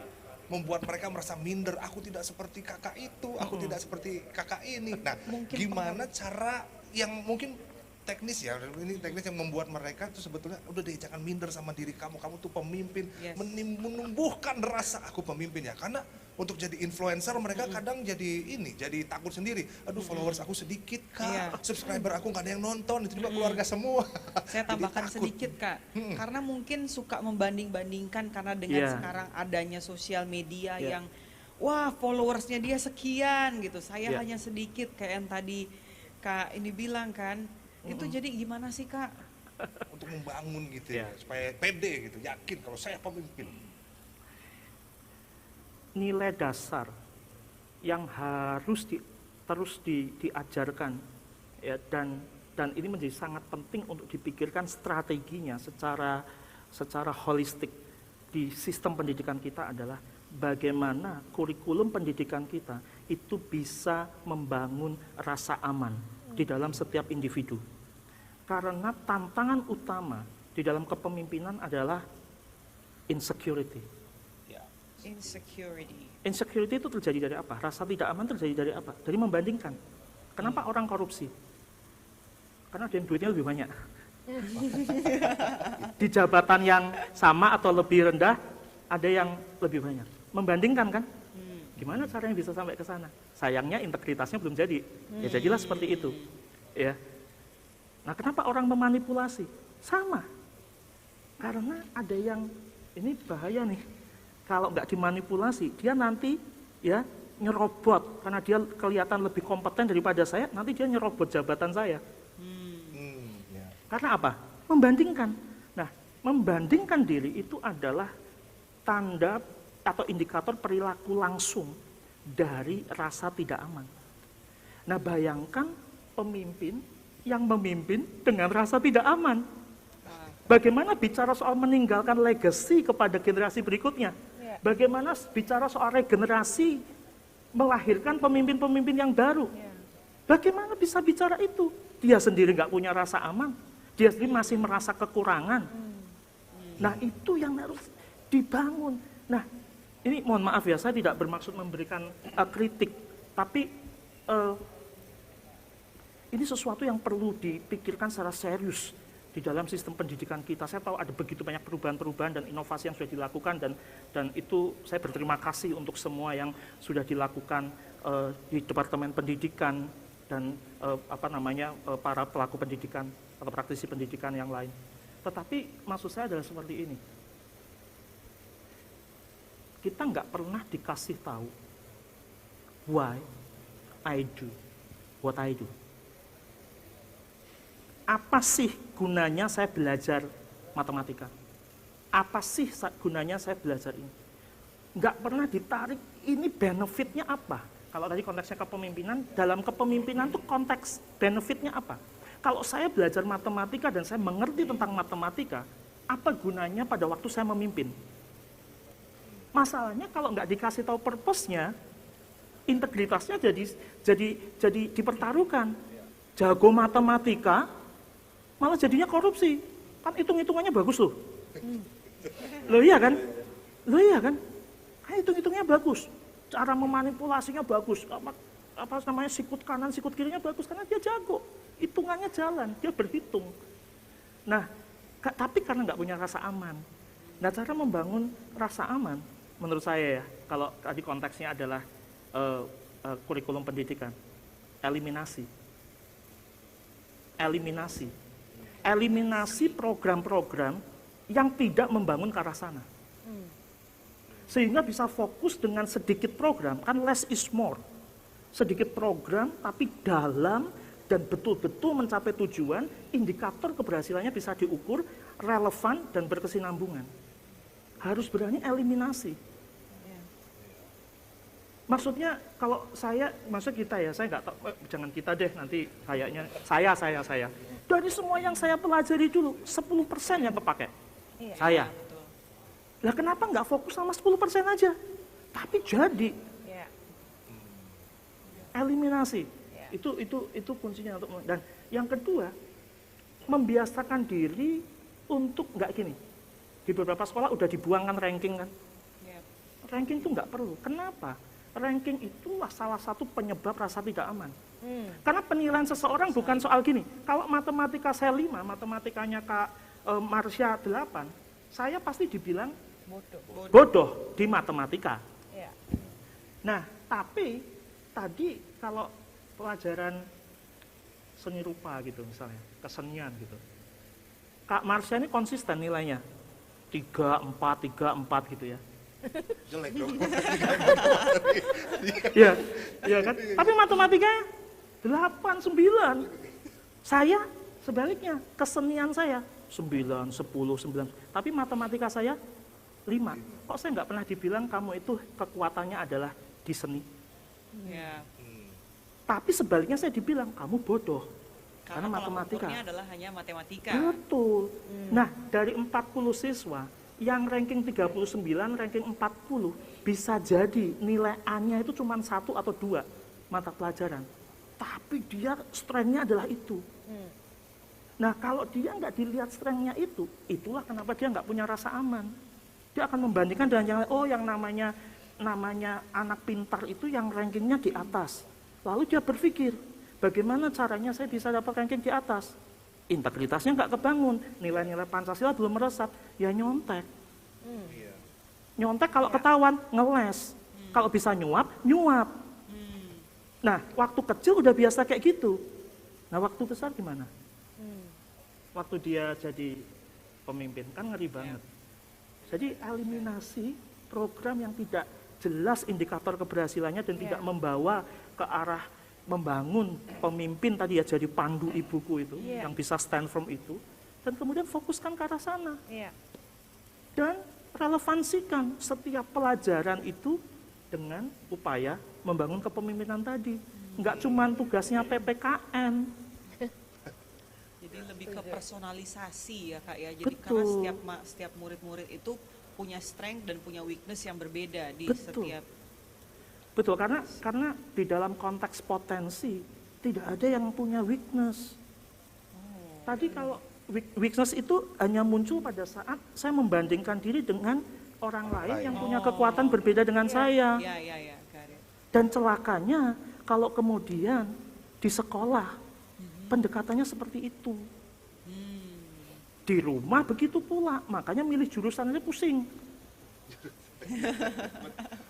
membuat mereka merasa minder. Aku tidak seperti kakak itu, aku tidak seperti kakak ini. Nah, gimana cara yang mungkin teknis ya, ini teknis yang membuat mereka tuh sebetulnya udah deh jangan minder sama diri kamu tuh pemimpin, menumbuhkan rasa aku pemimpin ya, karena untuk jadi influencer mereka kadang jadi takut sendiri, aduh followers aku sedikit Kak, subscriber aku nggak ada yang nonton, itu juga keluarga semua. Saya tambahkan sedikit Kak, karena mungkin suka membanding-bandingkan karena dengan sekarang adanya sosial media yang wah followersnya dia sekian gitu, saya hanya sedikit, kayak yang tadi Kak ini bilang kan. Itu jadi gimana sih Kak? Untuk membangun gitu ya, supaya pede gitu, yakin kalau saya pemimpin. Nilai dasar yang harus terus diajarkan ya, dan ini menjadi sangat penting untuk dipikirkan strateginya secara holistik di sistem pendidikan kita adalah bagaimana kurikulum pendidikan kita itu bisa membangun rasa aman di dalam setiap individu. Karena tantangan utama di dalam kepemimpinan adalah insecurity. Insecurity itu terjadi dari apa? Rasa tidak aman terjadi dari apa? Dari membandingkan. Kenapa orang korupsi? Karena ada yang duitnya lebih banyak. Di jabatan yang sama atau lebih rendah, ada yang lebih banyak. Membandingkan kan? Gimana caranya bisa sampai ke sana? Sayangnya integritasnya belum jadi. Ya jadilah seperti itu. Ya. Nah, kenapa orang memanipulasi? Sama. Karena ada yang ini bahaya nih. Kalau nggak dimanipulasi, dia nanti ya nyerobot karena dia kelihatan lebih kompeten daripada saya, nanti dia nyerobot jabatan saya. Karena apa? Membandingkan. Nah, membandingkan diri itu adalah tanda atau indikator perilaku langsung dari rasa tidak aman. Nah, bayangkan pemimpin yang memimpin dengan rasa tidak aman. Bagaimana bicara soal meninggalkan legacy kepada generasi berikutnya? Bagaimana bicara soal regenerasi, melahirkan pemimpin-pemimpin yang baru? Bagaimana bisa bicara itu? Dia sendiri nggak punya rasa aman. Dia sendiri masih merasa kekurangan. Nah, itu yang harus dibangun. Nah, ini mohon maaf ya, saya tidak bermaksud memberikan kritik, tapi ini sesuatu yang perlu dipikirkan secara serius di dalam sistem pendidikan kita. Saya tahu ada begitu banyak perubahan-perubahan dan inovasi yang sudah dilakukan, dan itu saya berterima kasih untuk semua yang sudah dilakukan di Departemen Pendidikan dan para pelaku pendidikan atau praktisi pendidikan yang lain. Tetapi maksud saya adalah seperti ini. Kita nggak pernah dikasih tahu why I do what I do. Apa sih gunanya saya belajar matematika? Apa sih gunanya saya belajar ini? Nggak pernah ditarik, ini benefitnya apa? Kalau tadi konteksnya kepemimpinan, dalam kepemimpinan itu konteks benefitnya apa? Kalau saya belajar matematika dan saya mengerti tentang matematika, apa gunanya pada waktu saya memimpin? Masalahnya kalau nggak dikasih tahu purpose-nya, integritasnya jadi dipertaruhkan. Jago matematika, malah jadinya korupsi. Kan hitung-hitungannya bagus loh. Loh iya kan? Loh iya kan? Kan hitung-hitungnya bagus. Cara memanipulasinya bagus. Apa namanya, sikut kanan, sikut kirinya bagus karena dia jago. Hitungannya jalan, dia berhitung. Nah, tapi karena nggak punya rasa aman. Nah, cara membangun rasa aman, menurut saya ya, kalau tadi konteksnya adalah kurikulum pendidikan, eliminasi. Eliminasi program-program yang tidak membangun ke arah sana. Sehingga bisa fokus dengan sedikit program, kan less is more. Sedikit program tapi dalam dan betul-betul mencapai tujuan, indikator keberhasilannya bisa diukur, relevan dan berkesinambungan. Harus berani eliminasi. Maksudnya kalau maksud kita ya, saya nggak tahu, jangan kita deh nanti kayaknya, saya. Dari semua yang saya pelajari dulu, 10% yang kepake. Iya, Saya. betul. Lah kenapa nggak fokus sama 10% aja? Tapi jadi, Iya. eliminasi. Ya. Itu kuncinya untuk, dan yang kedua, membiasakan diri untuk nggak gini. Di beberapa sekolah udah dibuangkan ranking kan. Iya. Ranking itu nggak perlu. Kenapa? Ranking itulah salah satu penyebab rasa tidak aman. Karena penilaian seseorang bukan soal gini. Kalau matematika saya 5, matematikanya Kak Marsha 8, saya pasti dibilang bodoh di matematika. Iya. Nah, tapi tadi kalau pelajaran seni rupa gitu misalnya, kesenian gitu. Kak Marsha ini konsisten nilainya. 3, 4 gitu ya. Jelek dong. Iya kan? Tapi matematikanya 8, 9. Saya sebaliknya, kesenian saya 9, 10, 9. Tapi matematika saya 5. Kok saya nggak pernah dibilang kamu itu kekuatannya adalah di seni? Iya. Tapi sebaliknya saya dibilang kamu bodoh. Karena Karena matematika. ukurnya adalah hanya matematika. Betul. Nah, dari 40 siswa, yang ranking 39, ranking 40, bisa jadi nilai A-nya itu cuma 1 atau 2 mata pelajaran. Tapi dia strength-nya adalah itu. Nah, kalau dia nggak dilihat strength-nya itu, itulah kenapa dia nggak punya rasa aman. Dia akan membandingkan dengan yang lain, oh yang namanya anak pintar itu yang rankingnya di atas. Lalu dia berpikir, bagaimana caranya saya bisa dapat ranking di atas? Integritasnya nggak kebangun, nilai-nilai Pancasila belum meresap, ya nyontek. Nyontek kalau ketahuan, ngeles. Kalau bisa nyuap. Nah, waktu kecil udah biasa kayak gitu. Nah, waktu besar gimana? Waktu dia jadi pemimpin, kan ngeri banget. Jadi eliminasi program yang tidak jelas indikator keberhasilannya dan tidak membawa ke arah membangun pemimpin tadi ya, jadi pandu ibuku itu yang bisa stand firm itu, dan kemudian fokuskan ke arah sana. Dan relevansikan setiap pelajaran itu dengan upaya membangun kepemimpinan tadi. Enggak cuma tugasnya PPKN. Jadi lebih ke personalisasi ya Kak ya. Jadi karena setiap murid-murid itu punya strength dan punya weakness yang berbeda di setiap. Betul, karena di dalam konteks potensi tidak ada yang punya weakness. Tadi kalau weakness itu hanya muncul pada saat saya membandingkan diri dengan orang lain yang punya kekuatan berbeda dengan saya. Iya. Dan celakanya kalau kemudian di sekolah pendekatannya seperti itu. Di rumah begitu pula, makanya milih jurusan aja pusing.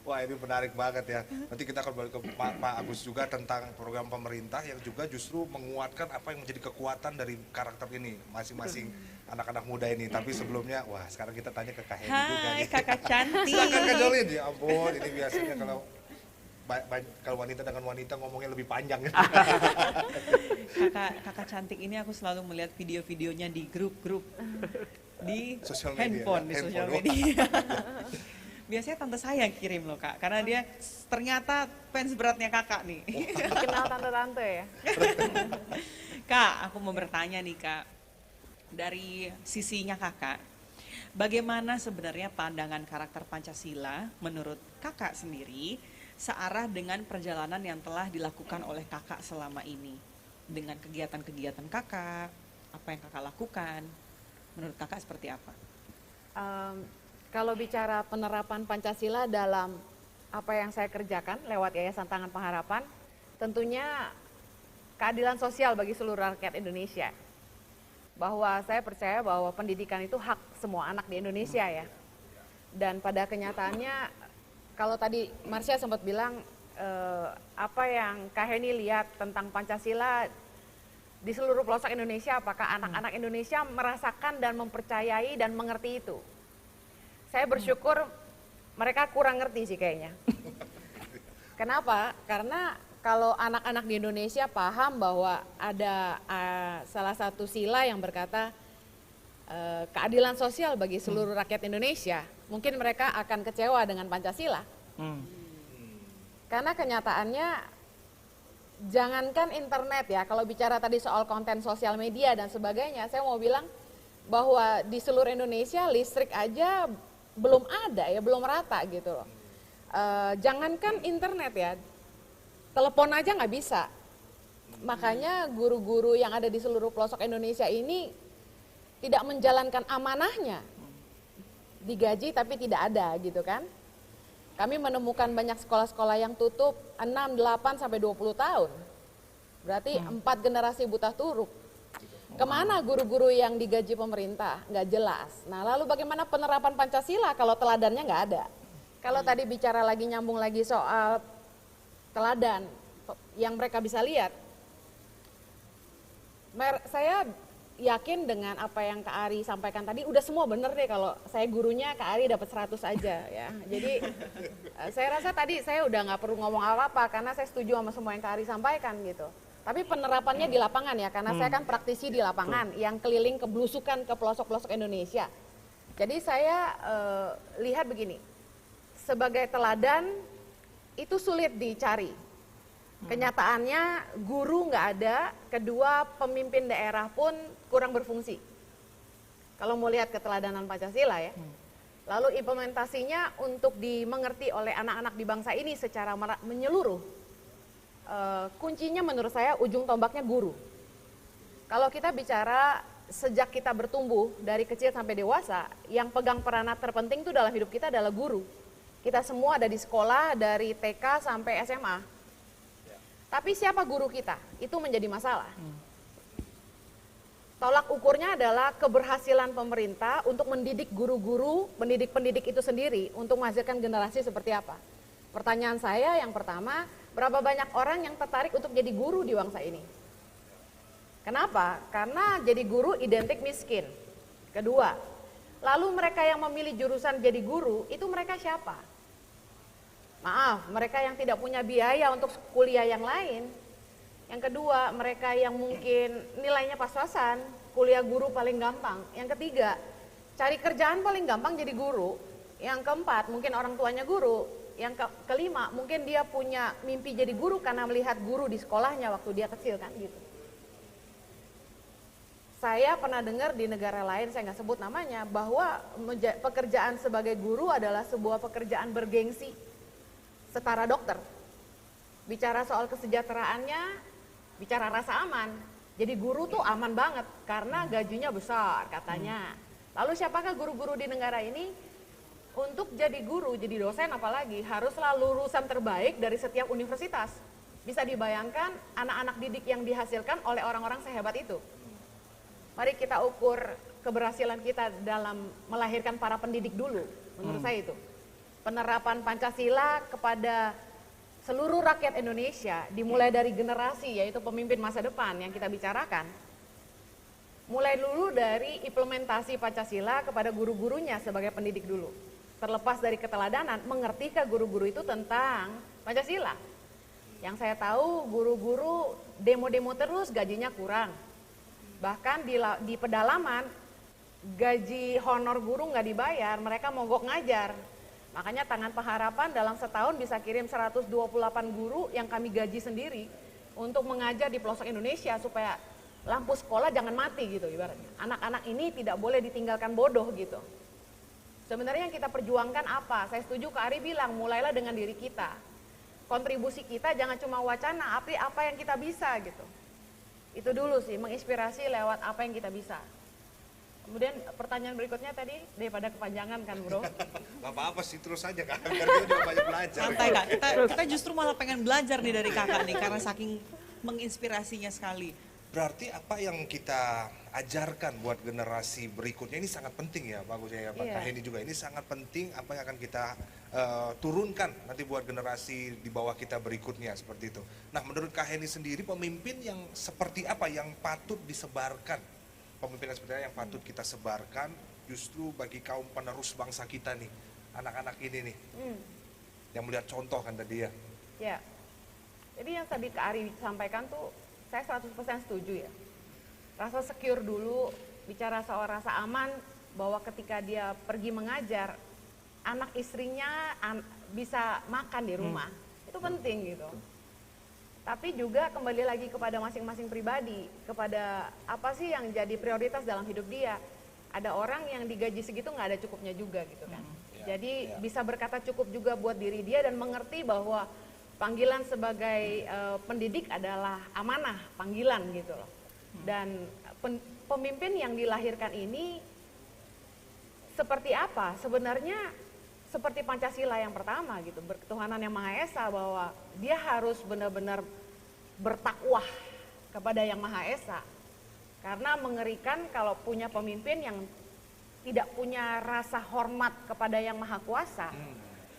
Wah, ini menarik banget ya. Nanti kita akan balik ke Pak Agus juga tentang program pemerintah yang juga justru menguatkan apa yang menjadi kekuatan dari karakter ini masing-masing anak-anak muda ini. Tapi sebelumnya, wah sekarang kita tanya ke Kak Hedi juga Hai nih. Kakak cantik. Silakan Kak Jolin, ya ampun, ini biasanya kalau wanita dengan wanita ngomongnya lebih panjang. Kakak cantik ini aku selalu melihat video-videonya di grup-grup di Sosial media, handphone, di sosial media. Biasanya tante saya yang kirim loh Kak, karena dia ternyata fans beratnya Kakak nih. Kenal tante-tante ya? Kak, aku mau bertanya nih Kak, dari sisinya Kakak, bagaimana sebenarnya pandangan karakter Pancasila menurut Kakak sendiri searah dengan perjalanan yang telah dilakukan oleh Kakak selama ini? Dengan kegiatan-kegiatan Kakak, apa yang kakak lakukan? Menurut kakak seperti apa? Kalau bicara penerapan Pancasila dalam apa yang saya kerjakan lewat Yayasan Tangan Pengharapan, tentunya keadilan sosial bagi seluruh rakyat Indonesia. Bahwa saya percaya bahwa pendidikan itu hak semua anak di Indonesia ya. Dan pada kenyataannya, kalau tadi Marsha sempat bilang, apa yang Kak Heni lihat tentang Pancasila di seluruh pelosok Indonesia, apakah anak-anak Indonesia merasakan dan mempercayai dan mengerti itu? Saya bersyukur mereka kurang ngerti sih kayaknya. Kenapa? Karena kalau anak-anak di Indonesia paham bahwa ada salah satu sila yang berkata keadilan sosial bagi seluruh rakyat Indonesia, mungkin mereka akan kecewa dengan Pancasila. Karena kenyataannya, jangankan internet ya, kalau bicara tadi soal konten sosial media dan sebagainya, saya mau bilang bahwa di seluruh Indonesia listrik aja belum ada ya, belum rata gitu loh. Jangankan internet ya, telepon aja nggak bisa. Makanya guru-guru yang ada di seluruh pelosok Indonesia ini tidak menjalankan amanahnya, digaji tapi tidak ada gitu kan. Kami menemukan banyak sekolah-sekolah yang tutup 6, 8, sampai 20 tahun. Berarti 4 generasi buta turuk. Kemana guru-guru yang digaji pemerintah? Nggak jelas. Nah lalu bagaimana penerapan Pancasila kalau teladannya nggak ada? Kalau tadi bicara lagi nyambung lagi soal teladan yang mereka bisa lihat. Saya yakin dengan apa yang Kak Ari sampaikan tadi, udah semua bener deh. Kalau saya gurunya, Kak Ari dapat 100 aja ya. Jadi saya rasa tadi saya udah nggak perlu ngomong apa-apa karena saya setuju sama semua yang Kak Ari sampaikan gitu. Tapi penerapannya di lapangan ya, karena saya kan praktisi di lapangan yang keliling kebelusukan ke pelosok-pelosok Indonesia. Jadi saya lihat begini, sebagai teladan itu sulit dicari. Kenyataannya guru nggak ada, kedua pemimpin daerah pun kurang berfungsi. Kalau mau lihat keteladanan Pancasila ya. Lalu implementasinya untuk dimengerti oleh anak-anak di bangsa ini secara menyeluruh. Kuncinya menurut saya ujung tombaknya guru. Kalau kita bicara sejak kita bertumbuh dari kecil sampai dewasa, yang pegang peranan terpenting itu dalam hidup kita adalah guru. Kita semua ada di sekolah dari TK sampai SMA. Tapi siapa guru kita? Itu menjadi masalah. Tolak ukurnya adalah keberhasilan pemerintah untuk mendidik guru-guru, pendidik-pendidik itu sendiri untuk menghasilkan generasi seperti apa. Pertanyaan saya yang pertama, berapa banyak orang yang tertarik untuk jadi guru di bangsa ini? Kenapa? Karena jadi guru identik miskin. Kedua, lalu mereka yang memilih jurusan jadi guru, itu mereka siapa? Maaf, mereka yang tidak punya biaya untuk kuliah yang lain. Yang kedua, mereka yang mungkin nilainya pas-pasan, kuliah guru paling gampang. Yang ketiga, cari kerjaan paling gampang jadi guru. Yang keempat, mungkin orang tuanya guru. Yang kelima, mungkin dia punya mimpi jadi guru karena melihat guru di sekolahnya waktu dia kecil kan gitu. Saya pernah dengar di negara lain, saya nggak sebut namanya, bahwa pekerjaan sebagai guru adalah sebuah pekerjaan bergengsi. Setara dokter, bicara soal kesejahteraannya, bicara rasa aman. Jadi guru tuh aman banget karena gajinya besar katanya. Lalu siapakah guru-guru di negara ini? Untuk jadi guru, jadi dosen apalagi haruslah lulusan terbaik dari setiap universitas. Bisa dibayangkan anak-anak didik yang dihasilkan oleh orang-orang sehebat itu. Mari kita ukur keberhasilan kita dalam melahirkan para pendidik dulu, menurut saya itu. Penerapan Pancasila kepada seluruh rakyat Indonesia dimulai dari generasi, yaitu pemimpin masa depan yang kita bicarakan. Mulai dulu dari implementasi Pancasila kepada guru-gurunya sebagai pendidik dulu. Terlepas dari keteladanan, mengertikah guru-guru itu tentang Pancasila? Yang saya tahu guru-guru demo-demo terus, gajinya kurang. Bahkan di pedalaman gaji honor guru nggak dibayar, mereka mogok ngajar. Makanya Tangan Pengharapan dalam setahun bisa kirim 128 guru yang kami gaji sendiri untuk mengajar di pelosok Indonesia supaya lampu sekolah jangan mati gitu ibaratnya. Anak-anak ini tidak boleh ditinggalkan bodoh gitu. Sebenarnya yang kita perjuangkan apa? Saya setuju Kak Ari bilang mulailah dengan diri kita. Kontribusi kita jangan cuma wacana, tapi apa yang kita bisa gitu. Itu dulu sih, menginspirasi lewat apa yang kita bisa. Kemudian pertanyaan berikutnya tadi, daripada kepanjangan kan bro? Gak apa-apa sih, terus aja Kak, biar kita juga banyak belajar. Santai Kak, kita justru malah pengen belajar nih dari kakak nih, karena saking menginspirasinya sekali. Berarti apa yang kita ajarkan buat generasi berikutnya ini sangat penting ya Pak Agus ya, Pak Iya. Kaheni juga. Ini sangat penting apa yang akan kita turunkan nanti buat generasi di bawah kita berikutnya seperti itu. Nah menurut Kaheni sendiri pemimpin yang seperti apa yang patut disebarkan? Pemimpin yang seperti apa yang patut kita sebarkan justru bagi kaum penerus bangsa kita nih, anak-anak ini nih, yang melihat contoh kan tadi ya. Ya, jadi yang tadi Kak Ari sampaikan tuh, saya 100% setuju ya. Rasa secure dulu, bicara soal rasa aman, bahwa ketika dia pergi mengajar, anak istrinya bisa makan di rumah, itu penting gitu. Tapi juga kembali lagi kepada masing-masing pribadi, kepada apa sih yang jadi prioritas dalam hidup dia. Ada orang yang digaji segitu nggak ada cukupnya juga gitu kan. Jadi bisa berkata cukup juga buat diri dia dan mengerti bahwa panggilan sebagai pendidik adalah amanah, panggilan gitu loh. Dan pemimpin yang dilahirkan ini seperti apa? Sebenarnya seperti Pancasila yang pertama gitu, berketuhanan yang Maha Esa, bahwa dia harus benar-benar bertakwah kepada yang Maha Esa. Karena mengerikan kalau punya pemimpin yang tidak punya rasa hormat kepada yang Maha Kuasa,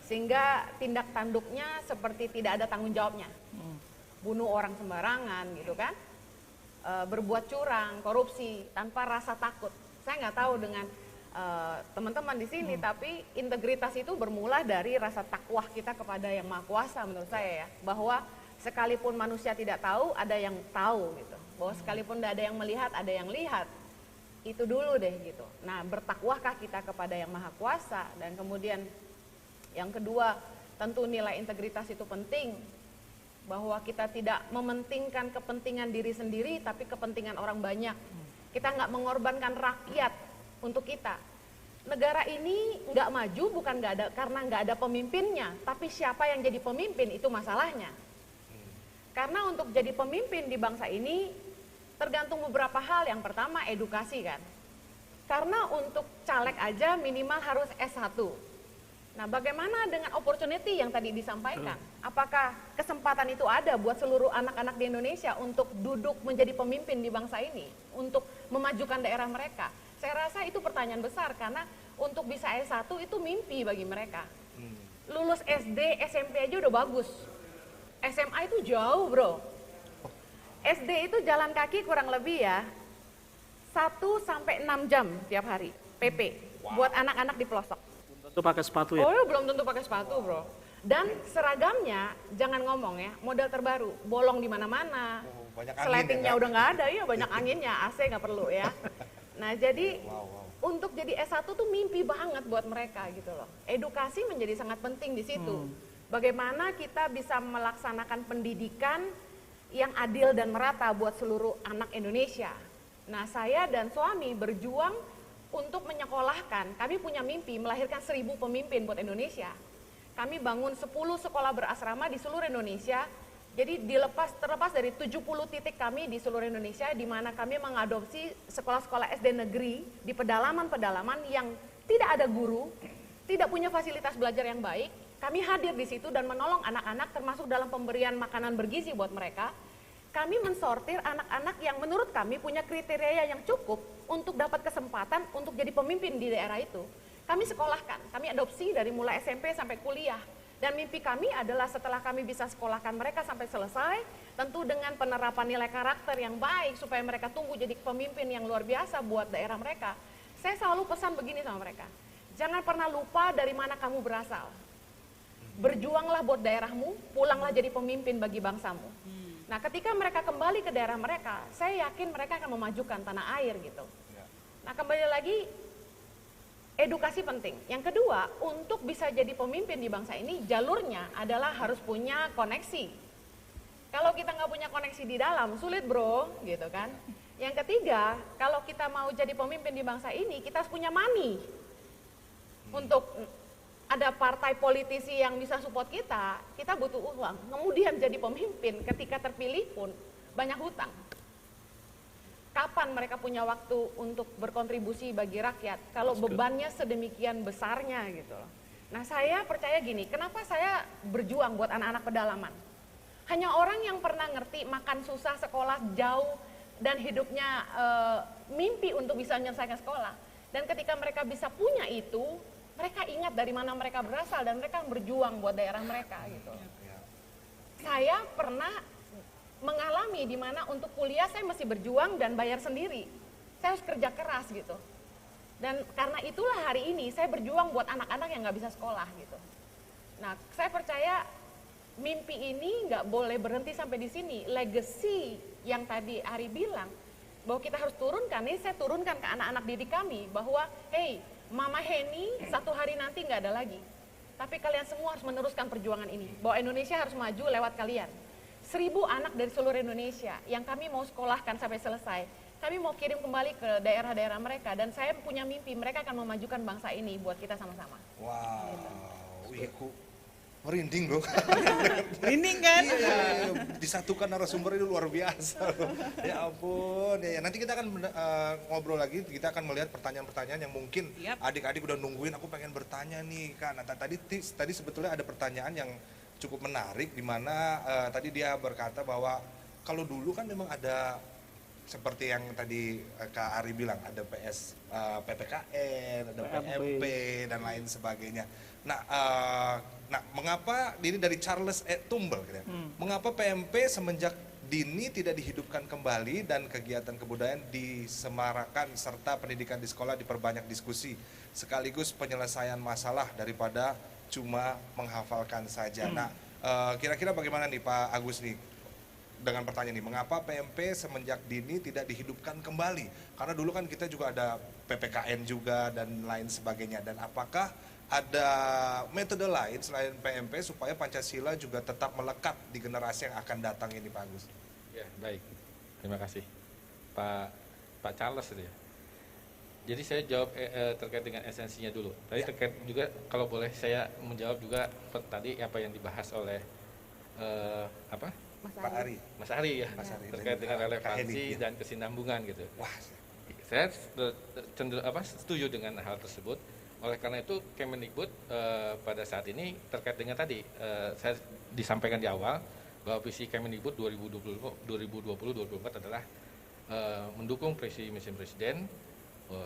sehingga tindak tanduknya seperti tidak ada tanggung jawabnya. Bunuh orang sembarangan gitu kan, berbuat curang, korupsi tanpa rasa takut. Saya nggak tahu dengan teman-teman di sini, tapi integritas itu bermula dari rasa takwah kita kepada yang Maha Kuasa menurut saya ya, bahwa sekalipun manusia tidak tahu, ada yang tahu gitu, bahwa sekalipun tidak ada yang melihat, ada yang lihat. Itu dulu deh gitu. Nah, bertakwahkah kita kepada yang Maha Kuasa? Dan kemudian yang kedua, tentu nilai integritas itu penting, bahwa kita tidak mementingkan kepentingan diri sendiri, tapi kepentingan orang banyak. Kita nggak mengorbankan rakyat untuk kita. Negara ini nggak maju bukan karena nggak ada pemimpinnya, tapi siapa yang jadi pemimpin itu masalahnya. Karena untuk jadi pemimpin di bangsa ini tergantung beberapa hal. Yang pertama edukasi kan. Karena untuk caleg aja minimal harus S1. Nah, bagaimana dengan opportunity yang tadi disampaikan? Apakah kesempatan itu ada buat seluruh anak-anak di Indonesia untuk duduk menjadi pemimpin di bangsa ini, untuk memajukan daerah mereka? Saya rasa itu pertanyaan besar, karena untuk bisa S1 itu mimpi bagi mereka. Lulus SD, SMP aja udah bagus. SMA itu jauh bro. SD itu jalan kaki kurang lebih ya 1-6 jam tiap hari, PP, buat anak-anak di pelosok. Itu pakai sepatu ya? Oh ya, belum tentu pakai sepatu bro. Dan seragamnya, jangan ngomong ya, model terbaru, bolong di mana-mana. Banyak angin Sletingnya ya, Kak? udah nggak ada, ya banyak anginnya, AC nggak perlu ya. Nah jadi untuk jadi S1 tuh mimpi banget buat mereka gitu loh. Edukasi menjadi sangat penting di situ. Bagaimana kita bisa melaksanakan pendidikan yang adil dan merata buat seluruh anak Indonesia. Nah saya dan suami berjuang untuk menyekolahkan, kami punya mimpi melahirkan 1000 pemimpin buat Indonesia. Kami bangun 10 sekolah berasrama di seluruh Indonesia. Jadi terlepas dari 70 titik kami di seluruh Indonesia, di mana kami mengadopsi sekolah-sekolah SD negeri di pedalaman-pedalaman yang tidak ada guru, tidak punya fasilitas belajar yang baik. Kami hadir di situ dan menolong anak-anak, termasuk dalam pemberian makanan bergizi buat mereka. Kami mensortir anak-anak yang menurut kami punya kriteria yang cukup untuk dapat kesempatan untuk jadi pemimpin di daerah itu. Kami sekolahkan, kami adopsi dari mulai SMP sampai kuliah. Dan mimpi kami adalah setelah kami bisa sekolahkan mereka sampai selesai, tentu dengan penerapan nilai karakter yang baik supaya mereka tumbuh jadi pemimpin yang luar biasa buat daerah mereka. Saya selalu pesan begini sama mereka, jangan pernah lupa dari mana kamu berasal. Berjuanglah buat daerahmu, pulanglah jadi pemimpin bagi bangsamu. Nah ketika mereka kembali ke daerah mereka, saya yakin mereka akan memajukan tanah air gitu. Nah kembali lagi, edukasi penting. Yang kedua, untuk bisa jadi pemimpin di bangsa ini, jalurnya adalah harus punya koneksi. Kalau kita nggak punya koneksi di dalam, sulit bro, gitu kan. Yang ketiga, kalau kita mau jadi pemimpin di bangsa ini, kita harus punya money. Untuk ada partai politisi yang bisa support kita butuh uang. Kemudian jadi pemimpin, ketika terpilih pun banyak hutang. kapan mereka punya waktu untuk berkontribusi bagi rakyat kalau bebannya sedemikian besarnya gitu loh. Nah saya percaya gini, kenapa saya berjuang buat anak-anak pedalaman? Hanya orang yang pernah ngerti makan susah, sekolah jauh, dan hidupnya mimpi untuk bisa menyelesaikan sekolah. Dan ketika mereka bisa punya itu, mereka ingat dari mana mereka berasal dan mereka berjuang buat daerah mereka gitu. Saya pernah mengalami di mana untuk kuliah saya mesti berjuang dan bayar sendiri. Saya harus kerja keras gitu. Dan karena itulah hari ini saya berjuang buat anak-anak yang nggak bisa sekolah gitu. Nah, saya percaya mimpi ini nggak boleh berhenti sampai di sini. Legacy yang tadi Ari bilang bahwa kita harus turunkan, ini saya turunkan ke anak-anak didik kami bahwa, hey, Mama Heni satu hari nanti nggak ada lagi. Tapi kalian semua harus meneruskan perjuangan ini. Bahwa Indonesia harus maju lewat kalian. 1.000 anak dari seluruh Indonesia yang kami mau sekolahkan sampai selesai. Kami mau kirim kembali ke daerah-daerah mereka. Dan saya punya mimpi, mereka akan memajukan bangsa ini buat kita sama-sama. Wow, wih, merinding loh. Merinding kan? Iya, disatukan narasumber itu luar biasa loh. Ya ampun, ya, nanti kita akan ngobrol lagi, kita akan melihat pertanyaan-pertanyaan yang mungkin Yap. adik-adik udah nungguin, aku pengen bertanya nih Kak. Nah tadi sebetulnya ada pertanyaan yang cukup menarik, di mana tadi dia berkata bahwa kalau dulu kan memang ada seperti yang tadi Kak Ari bilang, ada PPKN, ada PMP dan lain sebagainya. Nah, mengapa ini dari Charles Tumble, gitu ya. Mengapa PMP semenjak dini tidak dihidupkan kembali dan kegiatan kebudayaan disemarakan serta pendidikan di sekolah diperbanyak diskusi sekaligus penyelesaian masalah daripada cuma menghafalkan saja. Nah, kira-kira bagaimana nih Pak Agus nih dengan pertanyaan ini, mengapa PMP semenjak dini tidak dihidupkan kembali? Karena dulu kan kita juga ada PPKN juga dan lain sebagainya. Dan apakah ada metode lain selain PMP supaya Pancasila juga tetap melekat di generasi yang akan datang ini Pak Agus? Ya, baik. Terima kasih. Pak Charles itu ya. Jadi saya jawab terkait dengan esensinya dulu. Tadi terkait juga, kalau boleh saya menjawab juga tadi apa yang dibahas oleh Pak Ari. Mas Ari ya, Mas Ari. terkait dengan Dan relevansi Kak Heni, dan kesinambungan gitu. Wah, Saya setuju dengan hal tersebut. Oleh karena itu Kemendikbud pada saat ini terkait dengan tadi saya disampaikan di awal bahwa visi Kemendikbud 2020-2024 adalah mendukung visi misi Presiden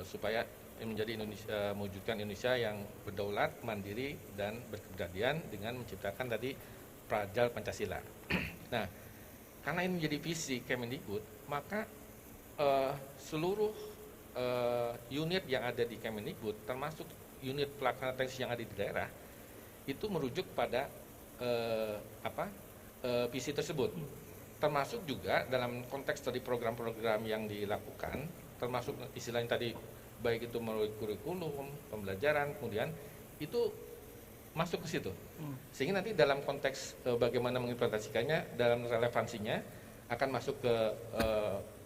supaya menjadi Indonesia, mewujudkan Indonesia yang berdaulat, mandiri dan berkepribadian dengan menciptakan tadi Pradal Pancasila. Nah, karena ini menjadi visi Kemendikbud, maka seluruh unit yang ada di Kemendikbud, termasuk unit pelaksana teknis yang ada di daerah, itu merujuk pada visi tersebut. Termasuk juga dalam konteks dari program-program yang dilakukan, termasuk istilahnya tadi, baik itu melalui kurikulum, pembelajaran, kemudian itu masuk ke situ. Sehingga nanti dalam konteks bagaimana mengimplementasikannya, dalam relevansinya akan masuk ke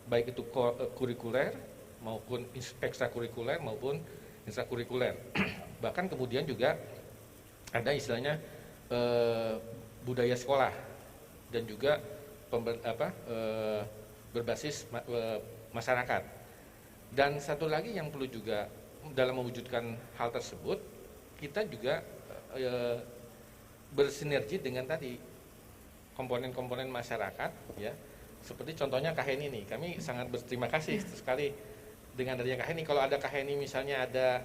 baik itu kurikuler maupun ekstrakurikuler maupun intrakurikuler. Bahkan kemudian juga ada istilahnya budaya sekolah dan juga berbasis masyarakat. Dan satu lagi yang perlu juga dalam mewujudkan hal tersebut, kita juga bersinergi dengan tadi komponen-komponen masyarakat, ya, seperti contohnya Kak Heni nih, kami sangat berterima kasih sekali dengan adanya Kak Heni. Kalau ada Kak Heni misalnya ada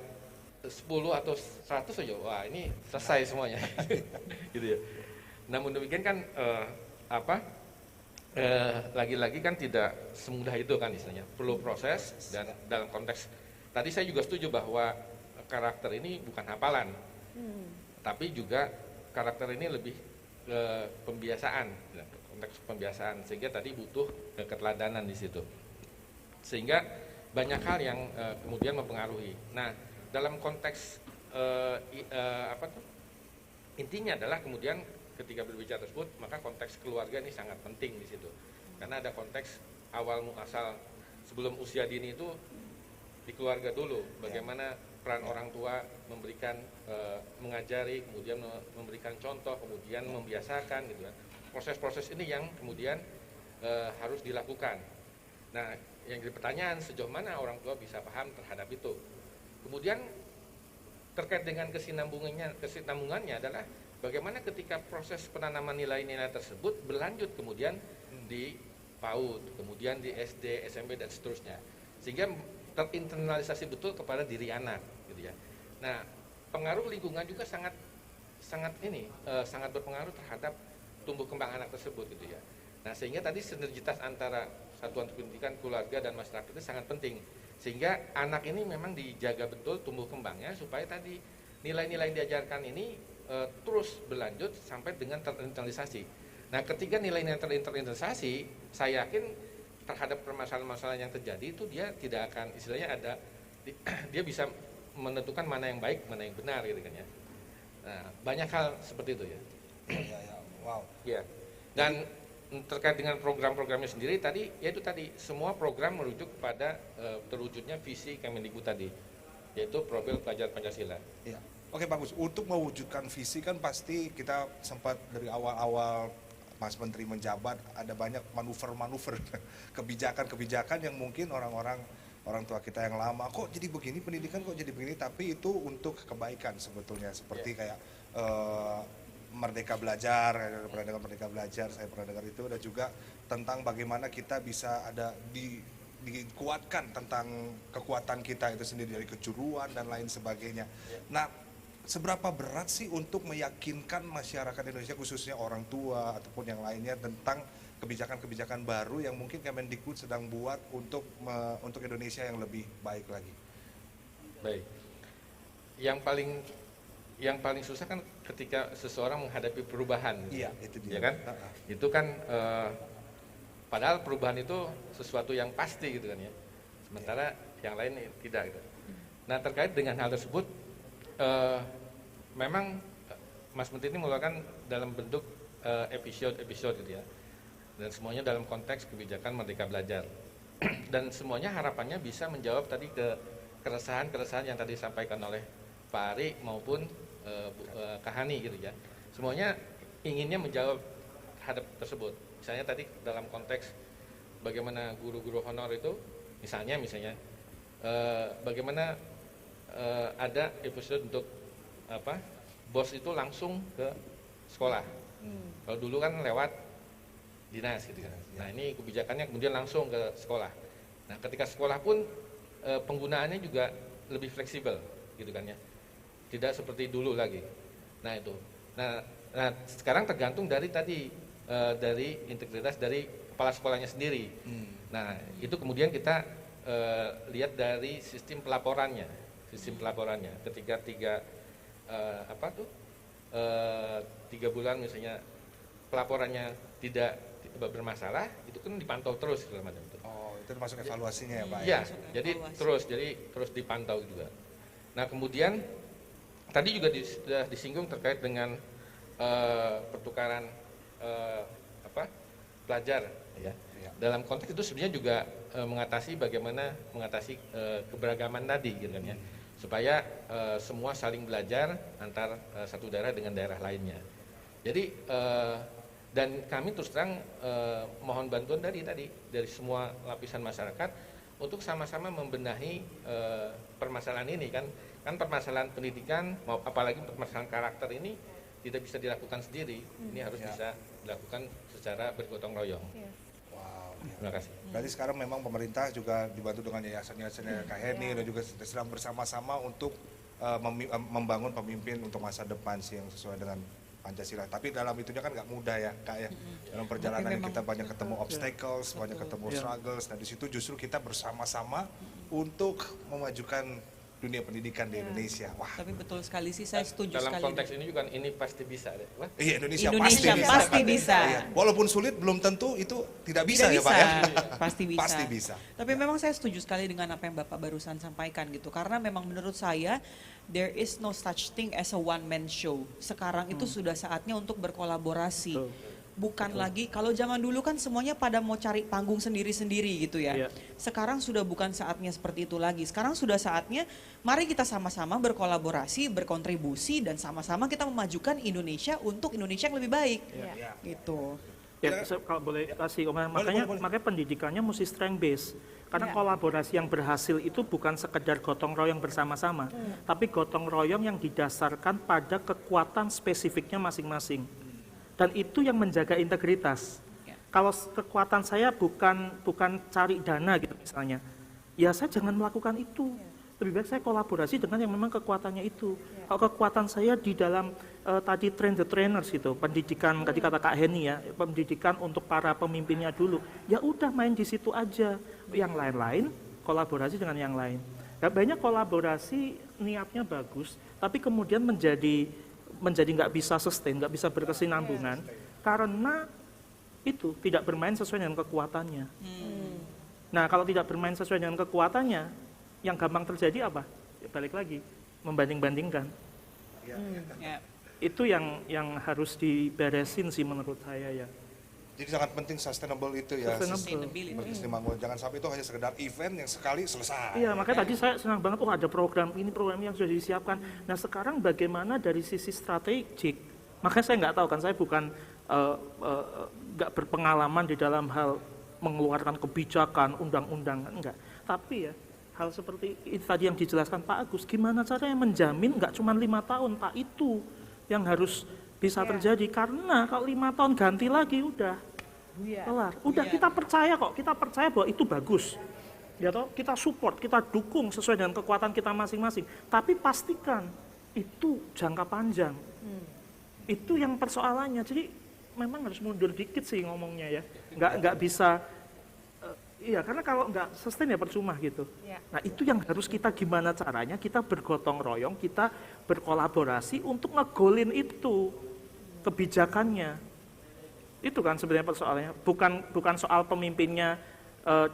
10 atau 100 saja, wah ini selesai semuanya, gitu ya. Namun demikian kan lagi-lagi kan tidak semudah itu kan istilahnya, perlu proses. Dan dalam konteks tadi saya juga setuju bahwa karakter ini bukan hafalan, tapi juga karakter ini lebih ke pembiasaan, konteks pembiasaan, sehingga tadi butuh keteladanan di situ, sehingga banyak hal yang kemudian mempengaruhi. Nah, dalam konteks intinya adalah kemudian ketika berbicara tersebut, maka konteks keluarga ini sangat penting di situ, karena ada konteks awal muasal sebelum usia dini itu di keluarga dulu, bagaimana peran orang tua memberikan mengajari, kemudian memberikan contoh, kemudian membiasakan gitu kan. Proses-proses ini yang kemudian harus dilakukan. Nah, yang jadi pertanyaan sejauh mana orang tua bisa paham terhadap itu. Kemudian terkait dengan kesinambungannya adalah bagaimana ketika proses penanaman nilai-nilai tersebut berlanjut kemudian di PAUD, kemudian di SD, SMP dan seterusnya, sehingga terinternalisasi betul kepada diri anak, gitu ya. Nah, pengaruh lingkungan juga sangat berpengaruh terhadap tumbuh kembang anak tersebut, gitu ya. Nah, sehingga tadi sinergitas antara satuan pendidikan, keluarga dan masyarakat itu sangat penting, sehingga anak ini memang dijaga betul tumbuh kembangnya supaya tadi nilai-nilai yang diajarkan ini terus berlanjut sampai dengan terinternalisasi. Nah, ketika nilai-nilai terinternalisasi, saya yakin terhadap permasalahan-permasalahan yang terjadi itu dia tidak akan, istilahnya dia bisa menentukan mana yang baik, mana yang benar, gitu kan ya. Nah, banyak hal seperti itu ya. Ya, wow. Ya. Dan terkait dengan program-programnya sendiri tadi, yaitu tadi semua program merujuk kepada terwujudnya visi Kemendikbud tadi, yaitu profil pelajar Pancasila. Iya. Oke, bagus. Untuk mewujudkan visi kan pasti kita sempat dari awal-awal Mas Menteri menjabat ada banyak manuver-manuver kebijakan-kebijakan yang mungkin orang tua kita yang lama kok jadi begini pendidikan kok jadi begini, tapi itu untuk kebaikan sebetulnya, seperti kayak Merdeka Belajar, pernah dengar Merdeka Belajar, saya pernah dengar itu, dan juga tentang bagaimana kita bisa ada dikuatkan tentang kekuatan kita itu sendiri dari kejuruan dan lain sebagainya. Nah, seberapa berat sih untuk meyakinkan masyarakat Indonesia, khususnya orang tua ataupun yang lainnya, tentang kebijakan-kebijakan baru yang mungkin Kemendikbud sedang buat untuk Indonesia yang lebih baik lagi? Baik. Yang paling susah kan ketika seseorang menghadapi perubahan. Iya, itu dia. Ya kan? Itu kan padahal perubahan itu sesuatu yang pasti gitu kan ya. Sementara yang lain tidak gitu. Nah, terkait dengan hal tersebut memang Mas Menteri ini mengeluarkan dalam bentuk episode gitu ya. Dan semuanya dalam konteks kebijakan Merdeka Belajar. Dan semuanya harapannya bisa menjawab tadi keresahan-keresahan yang tadi disampaikan oleh Pak Ari maupun Kak Hani gitu ya. Semuanya inginnya menjawab terhadap tersebut. Misalnya tadi dalam konteks bagaimana guru-guru honor itu, misalnya bagaimana ada episode untuk bos itu langsung ke sekolah. Kalau dulu kan lewat dinas gitu kan. Nah, ini kebijakannya kemudian langsung ke sekolah. Nah, ketika sekolah pun penggunaannya juga lebih fleksibel gitu kan ya. Tidak seperti dulu lagi. Nah, itu. Nah sekarang tergantung dari tadi dari integritas dari kepala sekolahnya sendiri. Nah, itu kemudian kita lihat dari sistem pelaporannya. Ketika 3 bulan misalnya pelaporannya tidak bermasalah, itu kan dipantau terus segala macam itu. Oh, itu termasuk evaluasinya ya, Pak? Iya, jadi terus dipantau juga. Nah, kemudian tadi juga sudah disinggung terkait dengan pertukaran pelajar ya. Dalam konteks itu sebenarnya juga bagaimana mengatasi keberagaman tadi gitu kan ya. Supaya semua saling belajar antar satu daerah dengan daerah lainnya. Jadi dan kami terus terang mohon bantuan dari semua lapisan masyarakat untuk sama-sama membenahi permasalahan ini kan permasalahan pendidikan, apalagi permasalahan karakter ini tidak bisa dilakukan sendiri. Ini harus bisa dilakukan secara bergotong royong. Wow. Terima kasih. Berarti sekarang memang pemerintah juga dibantu dengan yayasan-yayasan Kak Heni dan juga sedang bersama-sama untuk membangun pemimpin untuk masa depan sih yang sesuai dengan Pancasila. Tapi dalam itunya kan nggak mudah ya, Kak ya. Dalam perjalanan kita banyak ketemu obstacles, banyak ketemu struggles. Nah, di situ justru kita bersama-sama untuk memajukan dunia pendidikan di Indonesia. Wah. Tapi betul sekali sih, saya setuju dalam sekali. Dalam konteks ini juga ini pasti bisa deh. Wah. Iya, Indonesia pasti bisa. Iya. Walaupun sulit belum tentu itu tidak bisa ya, Pak ya. Pasti bisa. Pasti bisa. Tapi memang saya setuju sekali dengan apa yang Bapak barusan sampaikan gitu. Karena memang menurut saya there is no such thing as a one man show. Sekarang itu sudah saatnya untuk berkolaborasi. Bukan lagi, kalau zaman dulu kan semuanya pada mau cari panggung sendiri-sendiri gitu ya. Sekarang sudah bukan saatnya seperti itu lagi. Sekarang sudah saatnya mari kita sama-sama berkolaborasi, berkontribusi, dan sama-sama kita memajukan Indonesia untuk Indonesia yang lebih baik. Gitu. Ya, kalau boleh kasih komentar, makanya pendidikannya mesti strength based. Karena kolaborasi yang berhasil itu bukan sekedar gotong royong bersama-sama, tapi gotong royong yang didasarkan pada kekuatan spesifiknya masing-masing. Dan itu yang menjaga integritas. Kalau kekuatan saya bukan cari dana gitu misalnya, ya saya jangan melakukan itu. Lebih baik saya kolaborasi dengan yang memang kekuatannya itu. Kalau kekuatan saya di dalam tadi train the trainers gitu, pendidikan tadi kata Kak Heni ya, pendidikan untuk para pemimpinnya dulu. Ya udah main di situ aja. Yang lain-lain kolaborasi dengan yang lain. Ya, banyak kolaborasi niatnya bagus, tapi kemudian menjadi nggak bisa sustain, nggak bisa berkesinambungan karena itu tidak bermain sesuai dengan kekuatannya. Nah kalau tidak bermain sesuai dengan kekuatannya, yang gampang terjadi apa? Ya, balik lagi, membanding-bandingkan. Ya. Itu yang harus diberesin sih menurut saya ya. Jadi sangat penting sustainable itu ya. Sustainability. Berkesinambungan. Jangan sampai itu hanya sekedar event yang sekali selesai. Iya, makanya tadi saya senang banget, ada program ini yang sudah disiapkan. Nah sekarang bagaimana dari sisi strategik? Makanya saya nggak tahu kan, saya bukan nggak berpengalaman di dalam hal mengeluarkan kebijakan, undang-undang, enggak. Tapi ya, hal seperti itu tadi yang dijelaskan Pak Agus, gimana caranya menjamin nggak cuma 5 tahun, Pak, itu yang harus bisa terjadi. Karena kalau 5 tahun ganti lagi udah kelar. Udah kita percaya kok, kita percaya bahwa itu bagus. Ya toh, kita support, kita dukung sesuai dengan kekuatan kita masing-masing. Tapi pastikan itu jangka panjang. Itu yang persoalannya. Jadi memang harus mundur dikit sih ngomongnya ya. Nggak bisa. Iya, karena kalau nggak sustain ya percuma gitu. Nah itu yang harus kita gimana caranya kita bergotong royong, kita berkolaborasi untuk ngegolin itu kebijakannya. Itu kan sebenarnya persoalannya. Bukan soal pemimpinnya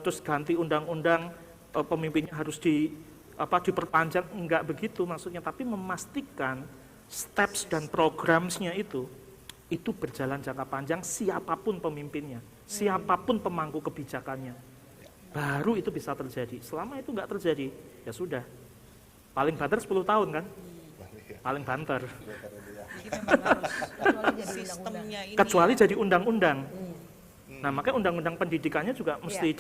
terus ganti undang-undang, pemimpinnya harus diperpanjang, enggak begitu maksudnya. Tapi memastikan steps dan programnya itu berjalan jangka panjang siapapun pemimpinnya, siapapun pemangku kebijakannya. Baru itu bisa terjadi. Selama itu nggak terjadi, ya sudah. Paling banter 10 tahun kan? Paling banter. Jadi memang harus sistemnya ini. Kecuali jadi undang-undang. Nah makanya undang-undang pendidikannya juga mesti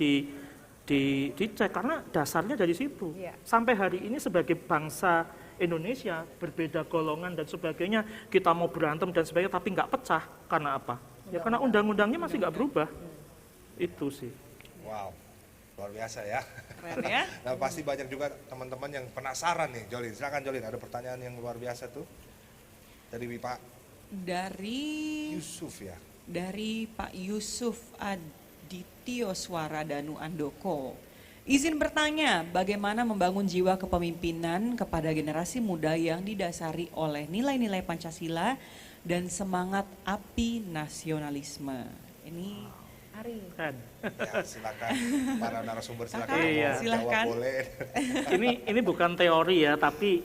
dicek karena dasarnya dari situ. Sampai hari ini sebagai bangsa Indonesia berbeda golongan dan sebagainya, kita mau berantem dan sebagainya tapi nggak pecah karena apa? Ya karena undang-undangnya masih nggak berubah. Itu sih. Wow, luar biasa ya. Keren ya. Nah pasti banyak juga teman-teman yang penasaran nih, Jolin. Silakan Jolin, ada pertanyaan yang luar biasa tuh dari Pak Yusuf ya. Dari Pak Yusuf Adityo Swara Danu Andoko. Izin bertanya, bagaimana membangun jiwa kepemimpinan kepada generasi muda yang didasari oleh nilai-nilai Pancasila dan semangat api nasionalisme? Ini Ari. Kan. Ya, silakan para narasumber silakan. Kakak, Mau silakan. jawab boleh. Ini bukan teori ya, tapi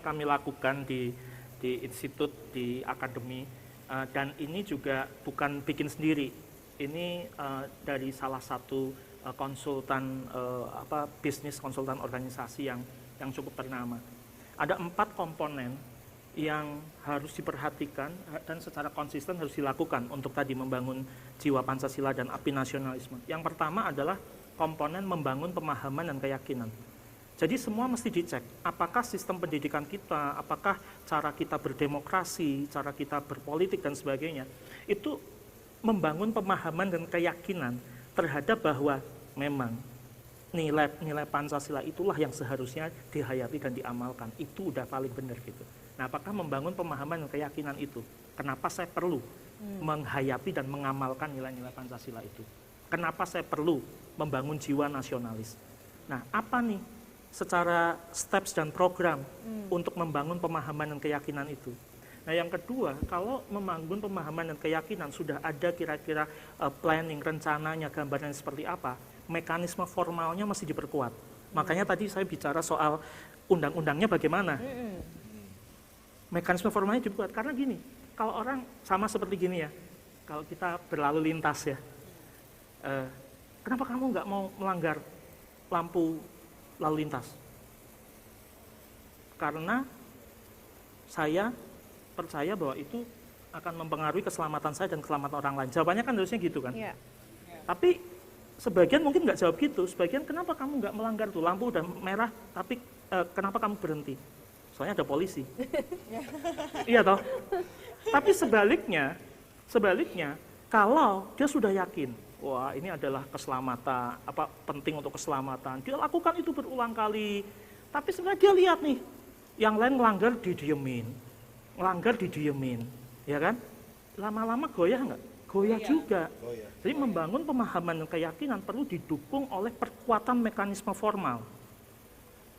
kami lakukan di institut, di akademi, dan ini juga bukan bikin sendiri. Ini dari salah satu konsultan bisnis, konsultan organisasi yang cukup ternama. Ada 4 komponen yang harus diperhatikan dan secara konsisten harus dilakukan untuk tadi membangun jiwa Pancasila dan api nasionalisme. Yang pertama adalah komponen membangun pemahaman dan keyakinan. Jadi semua mesti dicek, apakah sistem pendidikan kita, apakah cara kita berdemokrasi, cara kita berpolitik dan sebagainya, itu membangun pemahaman dan keyakinan terhadap bahwa memang nilai Pancasila itulah yang seharusnya dihayati dan diamalkan. Itu udah paling benar gitu. Nah, apakah membangun pemahaman dan keyakinan itu? Kenapa saya perlu menghayati dan mengamalkan nilai-nilai Pancasila itu? Kenapa saya perlu membangun jiwa nasionalis? Nah, apa nih secara steps dan program untuk membangun pemahaman dan keyakinan itu? Nah, yang kedua, kalau membangun pemahaman dan keyakinan sudah ada kira-kira planning, rencananya, gambarannya seperti apa, mekanisme formalnya masih diperkuat. Makanya tadi saya bicara soal undang-undangnya bagaimana. Mekanisme formalnya dibuat karena gini, kalau orang sama seperti gini ya, kalau kita berlalu lintas ya, kenapa kamu nggak mau melanggar lampu lalu lintas? Karena saya percaya bahwa itu akan mempengaruhi keselamatan saya dan keselamatan orang lain. Jawabannya kan harusnya gitu kan. Iya. Tapi sebagian mungkin nggak jawab gitu, sebagian kenapa kamu nggak melanggar tuh, lampu udah merah, tapi kenapa kamu berhenti? Soalnya ada polisi. Iya toh? Tapi sebaliknya, kalau dia sudah yakin, wah ini adalah keselamatan, penting untuk keselamatan, dia lakukan itu berulang kali. Tapi sebenarnya dia lihat nih, yang lain melanggar didiemin, ya kan? Lama-lama goyah nggak? Goyah juga. Jadi membangun pemahaman dan keyakinan perlu didukung oleh perkuatan mekanisme formal.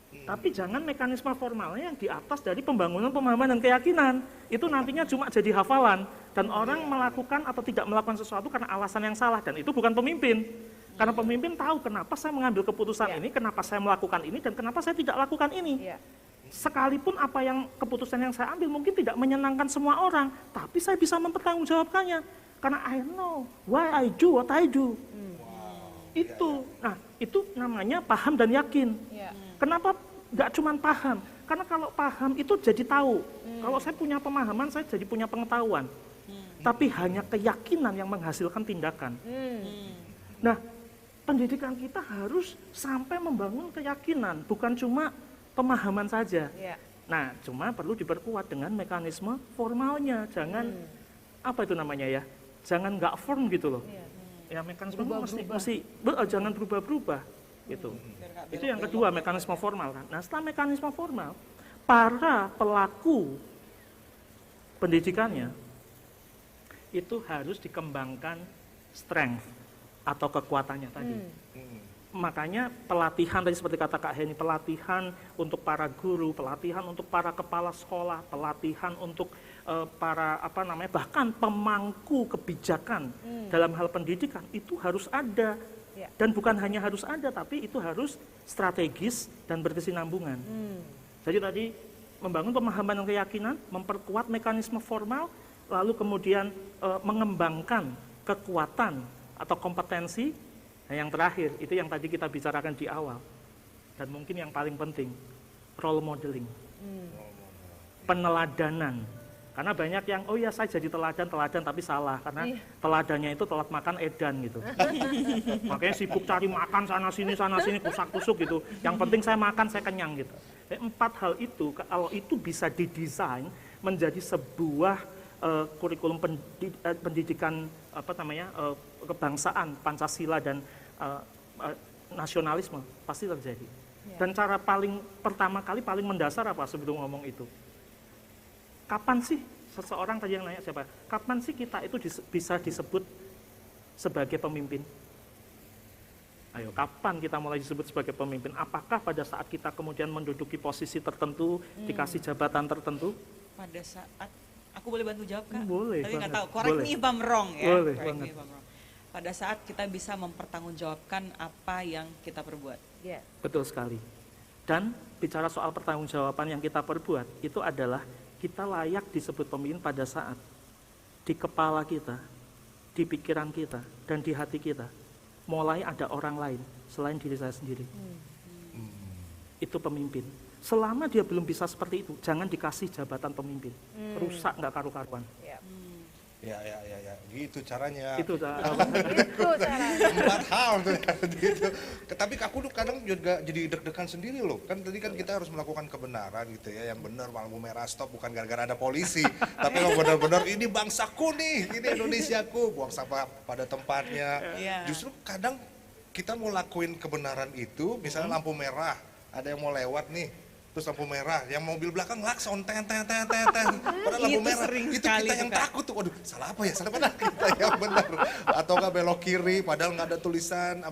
Tapi jangan mekanisme formalnya yang di atas dari pembangunan pemahaman dan keyakinan. Itu nantinya cuma jadi hafalan. Dan orang melakukan atau tidak melakukan sesuatu karena alasan yang salah. Dan itu bukan pemimpin. Karena pemimpin tahu kenapa saya mengambil keputusan ini, kenapa saya melakukan ini, dan kenapa saya tidak lakukan ini. Sekalipun apa yang keputusan yang saya ambil mungkin tidak menyenangkan semua orang. Tapi saya bisa mempertanggungjawabkannya. Karena I know why I do what I do. Itu. Nah, itu namanya paham dan yakin. Kenapa nggak cuma paham? Karena kalau paham itu jadi tahu. Kalau saya punya pemahaman, saya jadi punya pengetahuan. Tapi hanya keyakinan yang menghasilkan tindakan. Nah, pendidikan kita harus sampai membangun keyakinan, bukan cuma pemahaman saja. Nah, cuma perlu diperkuat dengan mekanisme formalnya. Jangan, apa itu namanya ya? Jangan nggak firm gitu loh. Ya, mekanisme mesti jangan berubah-berubah gitu. Itu yang kedua, mekanisme formal kan. Nah, setelah mekanisme formal, para pelaku pendidikannya itu harus dikembangkan strength atau kekuatannya tadi. Makanya pelatihan tadi seperti kata Kak Heni, pelatihan untuk para guru, pelatihan untuk para kepala sekolah, pelatihan untuk para bahkan pemangku kebijakan dalam hal pendidikan itu harus ada. Dan bukan hanya harus ada, tapi itu harus strategis dan berkesinambungan. Jadi tadi membangun pemahaman dan keyakinan, memperkuat mekanisme formal, lalu kemudian mengembangkan kekuatan atau kompetensi. Nah, yang terakhir, itu yang tadi kita bicarakan di awal. Dan mungkin yang paling penting, role modeling. Peneladanan. Karena banyak yang, oh ya saya jadi teladan tapi salah. Karena teladannya itu telat makan edan gitu. Makanya sibuk cari makan sana-sini, kusak-kusuk gitu. Yang penting saya makan, saya kenyang gitu. 4 hal itu, kalau itu bisa didesain menjadi sebuah kurikulum pendidikan kebangsaan, Pancasila dan nasionalisme, pasti terjadi. Dan cara pertama kali paling mendasar apa sebelum ngomong itu? Kapan sih seseorang tadi yang nanya siapa? Kapan sih kita itu bisa disebut sebagai pemimpin? Ayo, kapan kita mulai disebut sebagai pemimpin? Apakah pada saat kita kemudian menduduki posisi tertentu, dikasih jabatan tertentu? Pada saat, aku boleh bantu jawab Kak? Boleh. Tapi nggak tahu, Boleh. correct me if I'm wrong ya. Boleh Correct me banget. if I'm wrong. Pada saat kita bisa mempertanggungjawabkan apa yang kita perbuat. Betul sekali. Dan bicara soal pertanggungjawaban yang kita perbuat, itu adalah kita layak disebut pemimpin pada saat di kepala kita, di pikiran kita, dan di hati kita mulai ada orang lain selain diri saya sendiri. Itu pemimpin. Selama dia belum bisa seperti itu, jangan dikasih jabatan pemimpin. Rusak nggak karu-karuan. Ya, gitu caranya. Itu caranya. 4 hal tuh gitu. Tapi aku tuh kadang juga jadi deg-degan sendiri loh. Kan tadi kan kita harus melakukan kebenaran gitu ya. Yang benar lampu merah stop bukan gara-gara ada polisi. Tapi kalau benar-benar ini bangsaku nih, ini Indonesiaku, buang sampah pada tempatnya. Justru kadang kita mau lakuin kebenaran itu, misalnya lampu merah, ada yang mau lewat nih. Terus lampu merah, yang mobil belakang klakson, ten. Padahal lampu merah, itu kita yang takut tuh. Waduh, salah apa ya? Salah mana kita yang benar? Atau nggak belok kiri, padahal nggak ada tulisan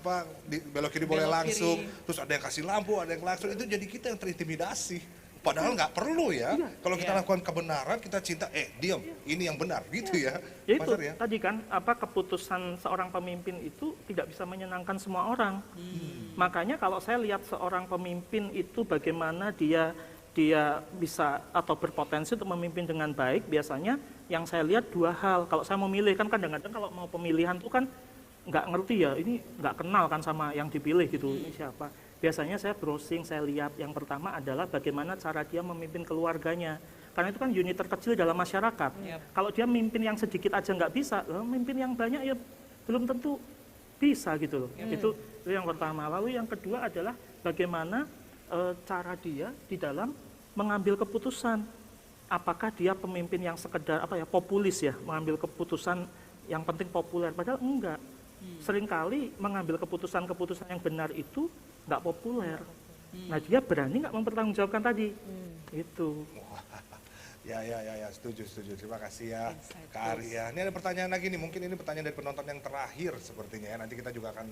belok kiri boleh langsung. Terus ada yang kasih lampu, ada yang klakson. Itu jadi kita yang terintimidasi. Padahal nggak perlu ya. Kalau kita lakukan kebenaran, kita cinta, diam, ini yang benar, gitu ya. Ya itu, ya? tadi kan, keputusan seorang pemimpin itu tidak bisa menyenangkan semua orang. Makanya kalau saya lihat seorang pemimpin itu bagaimana dia bisa atau berpotensi untuk memimpin dengan baik, biasanya yang saya lihat 2 hal. Kalau saya mau milih, kan kadang-kadang kalau mau pemilihan itu kan nggak ngerti ya, ini nggak kenal kan sama yang dipilih gitu, ini siapa. Biasanya saya browsing, saya lihat yang pertama adalah bagaimana cara dia memimpin keluarganya. Karena itu kan unit terkecil dalam masyarakat. Kalau dia memimpin yang sedikit aja nggak bisa, memimpin yang banyak ya belum tentu bisa gitu loh. Itu yang pertama. Lalu yang kedua adalah bagaimana cara dia di dalam mengambil keputusan. Apakah dia pemimpin yang sekedar populis ya, mengambil keputusan yang penting populer, padahal enggak. Seringkali mengambil keputusan-keputusan yang benar itu enggak populer. Nah, dia berani nggak mempertanggungjawabkan tadi? Itu. Ya, setuju. Terima kasih ya, Kak Arya. Ini ada pertanyaan lagi nih, mungkin ini pertanyaan dari penonton yang terakhir sepertinya ya. Nanti kita juga akan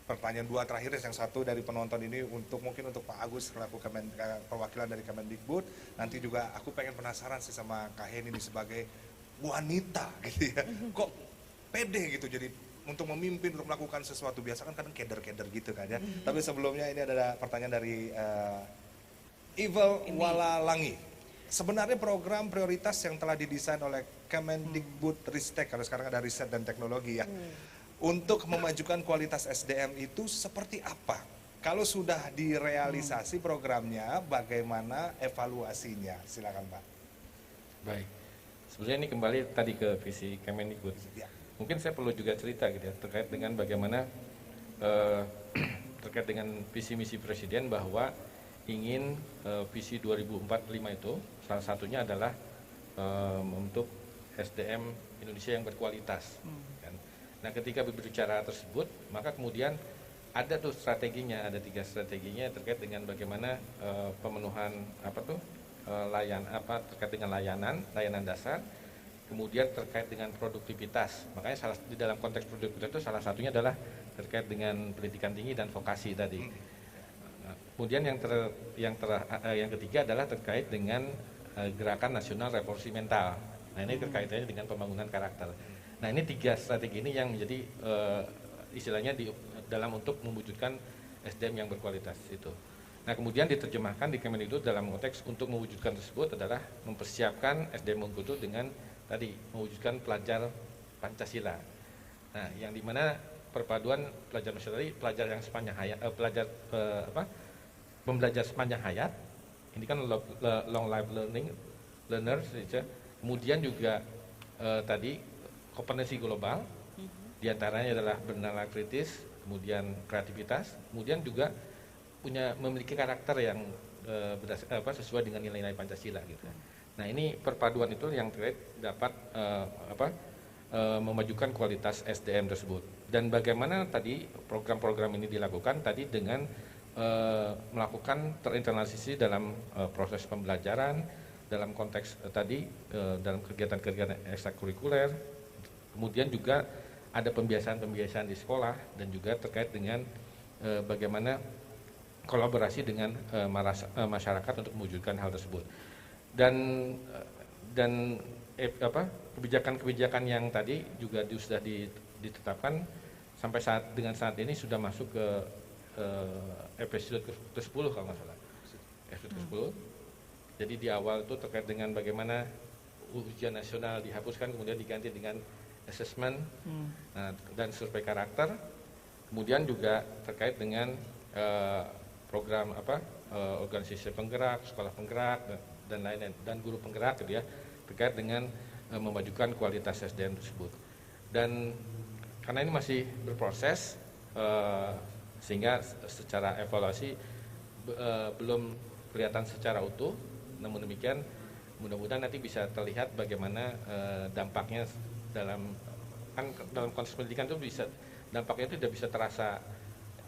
pertanyaan 2 terakhir, yang satu dari penonton ini mungkin untuk Pak Agus selaku perwakilan dari Kemendikbud. Nanti juga aku pengen penasaran sih sama Kak Heni ini sebagai wanita gitu ya. Kok pede gitu jadi untuk memimpin, untuk melakukan sesuatu. Biasa kan kadang keder-keder gitu kan ya. Tapi sebelumnya ini ada pertanyaan dari Ivel Walalangi. Sebenarnya program prioritas yang telah didesain oleh Kemendikbud Ristek, kalau sekarang ada riset dan teknologi ya, untuk memajukan kualitas SDM itu seperti apa? Kalau sudah direalisasi programnya, bagaimana evaluasinya? Silakan Pak. Baik, sebenarnya ini kembali tadi ke visi Kemendikbud. Ya. Mungkin saya perlu juga cerita gitu ya, terkait dengan bagaimana terkait dengan visi misi Presiden bahwa ingin visi 2045 itu salah satunya adalah untuk SDM Indonesia yang berkualitas. Kan? Nah, ketika berbicara tersebut, maka kemudian ada tuh strateginya, ada 3 strateginya terkait dengan bagaimana pemenuhan terkait dengan layanan dasar, kemudian terkait dengan produktivitas. Makanya di dalam konteks produktivitas itu salah satunya adalah terkait dengan pendidikan tinggi dan vokasi tadi. Kemudian yang ketiga adalah terkait dengan gerakan nasional revolusi mental. Nah, ini terkaitannya dengan pembangunan karakter. Nah, ini 3 strategi ini yang menjadi istilahnya dalam untuk mewujudkan SDM yang berkualitas itu. Nah, kemudian diterjemahkan di Kemendikbud dalam konteks untuk mewujudkan tersebut adalah mempersiapkan SDM unggul itu dengan tadi mewujudkan pelajar Pancasila. Nah, yang dimana perpaduan pelajar Pancasila tadi pelajar yang sepanjang hayat, pembelajar sepanjang hayat, ini kan long life learners, kemudian juga tadi kompetensi global, diantaranya adalah bernalar kritis, kemudian kreativitas, kemudian juga memiliki karakter yang sesuai dengan nilai-nilai Pancasila gitu. Nah, ini perpaduan itu yang dapat memajukan kualitas SDM tersebut. Dan bagaimana tadi program-program ini dilakukan tadi dengan melakukan terinternalisasi dalam proses pembelajaran, dalam konteks dalam kegiatan-kegiatan ekstrakurikuler, kemudian juga ada pembiasaan-pembiasaan di sekolah, dan juga terkait dengan bagaimana kolaborasi dengan masyarakat untuk mewujudkan hal tersebut. Dan kebijakan-kebijakan yang tadi juga sudah ditetapkan sampai saat ini sudah masuk ke episode ke-10 kalau nggak salah. Episode ke-10. Jadi di awal itu terkait dengan bagaimana ujian nasional dihapuskan, kemudian diganti dengan assessment dan survei karakter. Kemudian juga terkait dengan program organisasi penggerak, sekolah penggerak dan lain-lain, dan guru penggerak gitu ya, terkait dengan memajukan kualitas SDM tersebut. Dan karena ini masih berproses, sehingga secara evaluasi belum kelihatan secara utuh, namun demikian mudah-mudahan nanti bisa terlihat bagaimana dampaknya dalam konteks pendidikan itu dampaknya itu tidak bisa terasa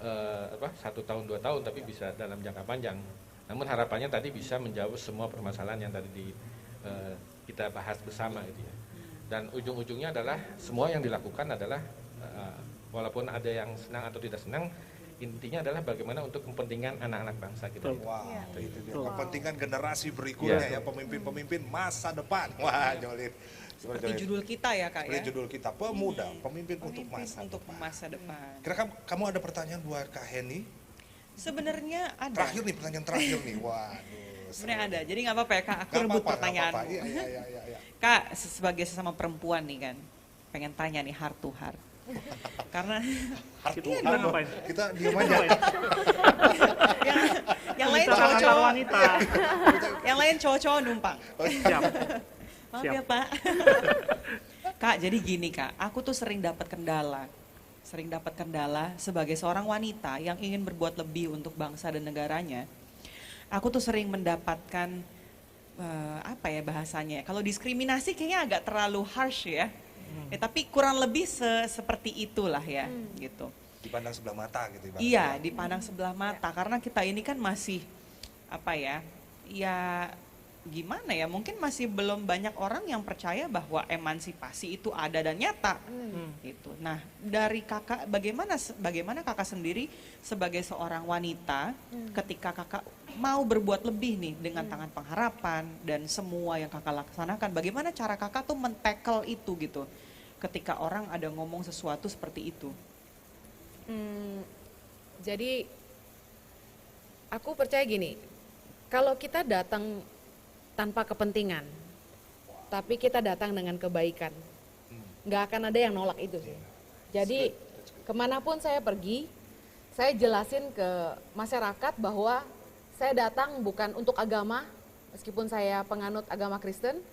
1 tahun 2 tahun, tapi bisa dalam jangka panjang. Namun harapannya tadi bisa menjawab semua permasalahan yang tadi kita bahas bersama gitu ya. Dan ujung-ujungnya adalah semua yang dilakukan adalah walaupun ada yang senang atau tidak senang, intinya adalah bagaimana untuk kepentingan anak-anak bangsa kita. Wah, itu dia. Kepentingan generasi berikutnya ya, pemimpin-pemimpin masa depan. Wah, Jolin. Seperti judul kita ya, Kak, seperti judul kita, pemuda, pemimpin untuk masa depan. Kira kamu ada pertanyaan buat Kak Heni? Sebenarnya ada. Terakhir nih, pertanyaan terakhir nih. Waduh. Sebenarnya ada. Jadi nggak apa-apa ya, Kak. Aku rebut pertanyaanmu. Iya. Kak, sebagai sesama perempuan nih kan, pengen tanya nih heart to heart. Karena Kita ngapain? Kita diam aja. yang lain Kita antar cowok-cowok, wanita. yang lain cowok-cowok numpang. Siap. Maaf Siap. ya, Pak. Kak, jadi gini Kak, aku tuh sering dapat kendala sering dapat kendala sebagai seorang wanita yang ingin berbuat lebih untuk bangsa dan negaranya. Aku tuh sering mendapatkan apa ya bahasanya? Kalau diskriminasi kayaknya agak terlalu harsh ya. Tapi kurang lebih seperti itulah ya, gitu. Dipandang sebelah mata gitu ibaratnya. Iya, dipandang sebelah mata karena kita ini kan masih apa ya? Ya gimana ya? Mungkin masih belum banyak orang yang percaya bahwa emansipasi itu ada dan nyata. Gitu. Nah, dari kakak bagaimana kakak sendiri sebagai seorang wanita ketika kakak mau berbuat lebih nih dengan tangan pengharapan dan semua yang kakak laksanakan, bagaimana cara kakak tuh men-tackle itu gitu ketika orang ada ngomong sesuatu seperti itu? Jadi aku percaya gini, kalau kita datang tanpa kepentingan, tapi kita datang dengan kebaikan, nggak akan ada yang nolak itu sih. Jadi kemanapun saya pergi, saya jelasin ke masyarakat bahwa saya datang bukan untuk agama, meskipun saya penganut agama Kristen.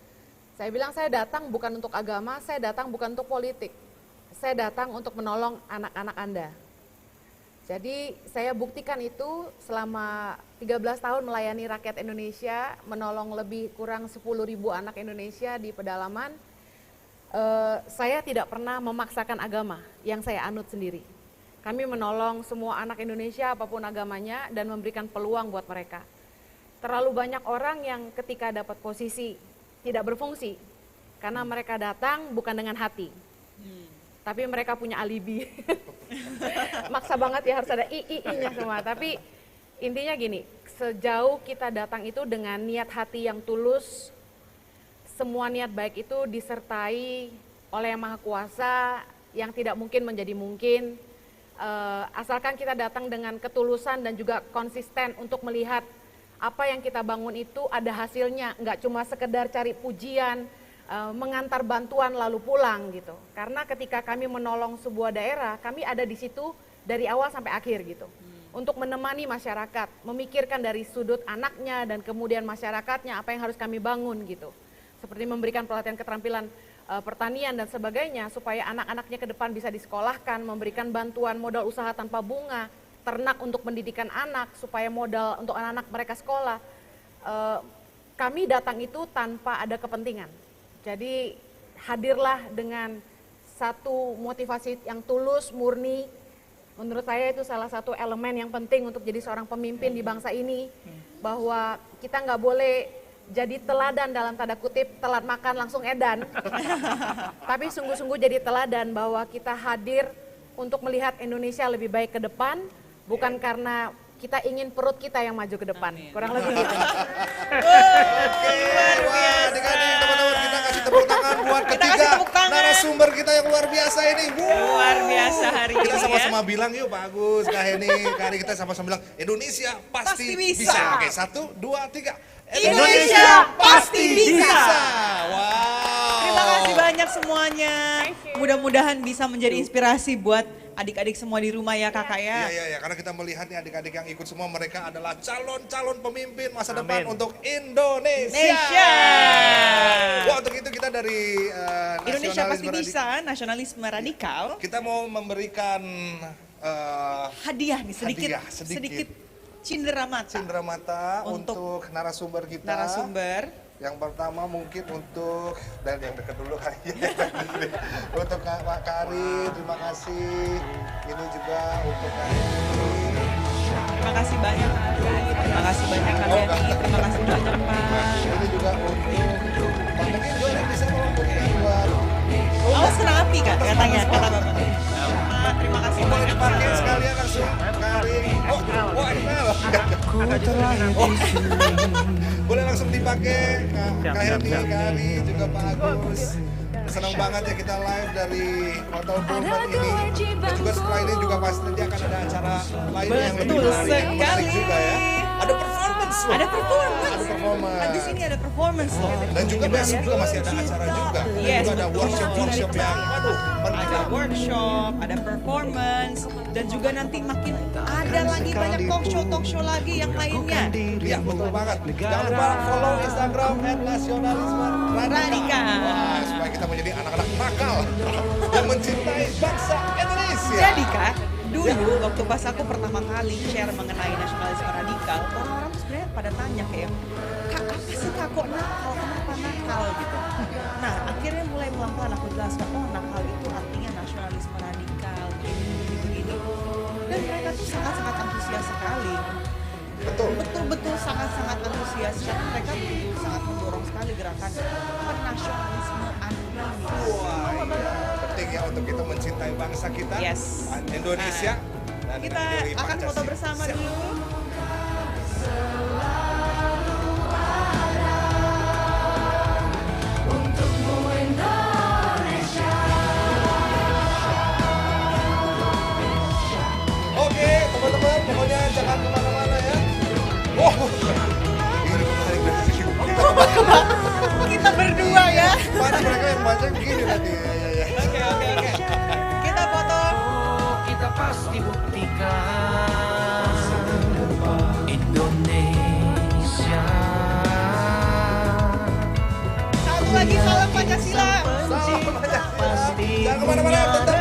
Saya bilang saya datang bukan untuk agama, saya datang bukan untuk politik. Saya datang untuk menolong anak-anak Anda. Jadi saya buktikan itu selama 13 tahun melayani rakyat Indonesia, menolong lebih kurang 10.000 anak Indonesia di pedalaman. Saya tidak pernah memaksakan agama yang saya anut sendiri. Kami menolong semua anak Indonesia apapun agamanya dan memberikan peluang buat mereka. Terlalu banyak orang yang ketika dapat posisi tidak berfungsi karena mereka datang bukan dengan hati. Tapi mereka punya alibi. Maksa banget ya harus ada i-nya semua. Tapi intinya gini, sejauh kita datang itu dengan niat hati yang tulus, semua niat baik itu disertai oleh Yang Maha Kuasa yang tidak mungkin menjadi mungkin. Asalkan kita datang dengan ketulusan dan juga konsisten untuk melihat apa yang kita bangun itu ada hasilnya, nggak cuma sekedar cari pujian, mengantar bantuan lalu pulang gitu. Karena ketika kami menolong sebuah daerah, kami ada di situ dari awal sampai akhir gitu. Untuk menemani masyarakat, memikirkan dari sudut anaknya dan kemudian masyarakatnya apa yang harus kami bangun gitu. Seperti memberikan pelatihan keterampilan pertanian dan sebagainya supaya anak-anaknya ke depan bisa disekolahkan, memberikan bantuan modal usaha tanpa bunga, ternak untuk pendidikan anak supaya modal untuk anak-anak mereka sekolah. Kami datang itu tanpa ada kepentingan. Jadi hadirlah dengan satu motivasi yang tulus, murni. Menurut saya itu salah satu elemen yang penting untuk jadi seorang pemimpin di bangsa ini. Bahwa kita nggak boleh jadi teladan dalam tanda kutip, telat makan langsung edan. Tapi sungguh-sungguh jadi teladan bahwa kita hadir untuk melihat Indonesia lebih baik ke depan. Bukan karena kita ingin perut kita yang maju ke depan. Kurang lebih gitu. Oke, wah adik-adik teman-teman kita kasih tepuk tangan buat Kita ketiga kasih tepuk tangan. narasumber kita yang luar biasa ini. Luar biasa hari ini Kita ya. sama-sama bilang yuk Pak Agus, Kak Heni, Kak Ari, kita sama-sama bilang Indonesia pasti Pasti bisa. Oke, 1, 2, 3. Indonesia pasti bisa. Wow. Terima kasih banyak semuanya. Mudah-mudahan bisa menjadi inspirasi buat adik-adik semua di rumah ya kakak ya. Iya, karena kita melihat nih adik-adik yang ikut semua mereka adalah calon-calon pemimpin masa depan untuk Indonesia. Indonesia. Wah, untuk itu kita dari Indonesia pasti Nasionalisme bisa, nasionalisme radikal. Kita mau memberikan Hadiah nih sedikit, Hadiah, sedikit. cindera mata. cindera mata Untuk untuk narasumber kita. Narasumber. Yang pertama mungkin untuk, dan yang dekat dulu kali ya. Untuk Kak Kari, terima kasih. Ini juga untuk Kak Heni. Terima kasih banyak Kak Ari. Terima kasih banyak Kak Heni. Terima kasih banyak Pak. Ini juga untuk Pak, mungkin boleh bisa memberikan buat Awas kena api Kak katanya, kata Bapak. Pak, terima kasih boleh banyak dipakai Pak. sekalian langsung Kari. Oh, Ekmel. Boleh langsung dipakai Kak Heni, Kak Ari, juga Pak Agus. Senang banget ya kita live dari Hotel Pullman ini. Dan juga setelah ini juga pasti nanti akan ada acara lain yang lebih Betul menarik sekali. juga ya. Ada performance loh. Ada performance. Ada performance. Di sini ada performance loh. Dan juga besok juga masih ada acara juga. Dan Yes, juga ada workshop yang aduh penting. Ada workshop, ada performance, dan juga nanti makin ada lagi banyak talk show lagi yang lainnya. Iya betul banget. Jangan lupa follow Instagram @nasionalisme Radikal. Wah, supaya kita menjadi anak-anak nakal yang mencintai bangsa Indonesia. Jadi Kak, dulu waktu pas aku pertama kali share mengenai nasionalisme radikal, orang-orang tuh sebenarnya pada tanya kayak, Kak apa sih Kak kok nakal, kenapa nakal gitu. Nah akhirnya mulai pelan-pelan aku jelaskan, oh nakal itu artinya nasionalisme radikal, begini. Dan mereka tuh sangat-sangat antusias sekali. Betul-betul sangat-sangat antusias karena mereka betul sangat mendorong sekali gerakan nasionalisme anugerah. Wah, iya. Penting ya untuk kita mencintai bangsa kita, Yes. Indonesia. Dan Kita menjadi akan foto Pancasila. bersama Siap. dulu. Oke, teman-teman, pokoknya jangan kemana-mana ya. Oh, ini kembali berarti Kita berdua ya. Mana mereka yang baca begini nanti ya. Oke. Kita foto. Kita pasti buktikan Indonesia. Satu lagi salam Pancasila. Salam Pancasila. Jangan kemana-mana, tetap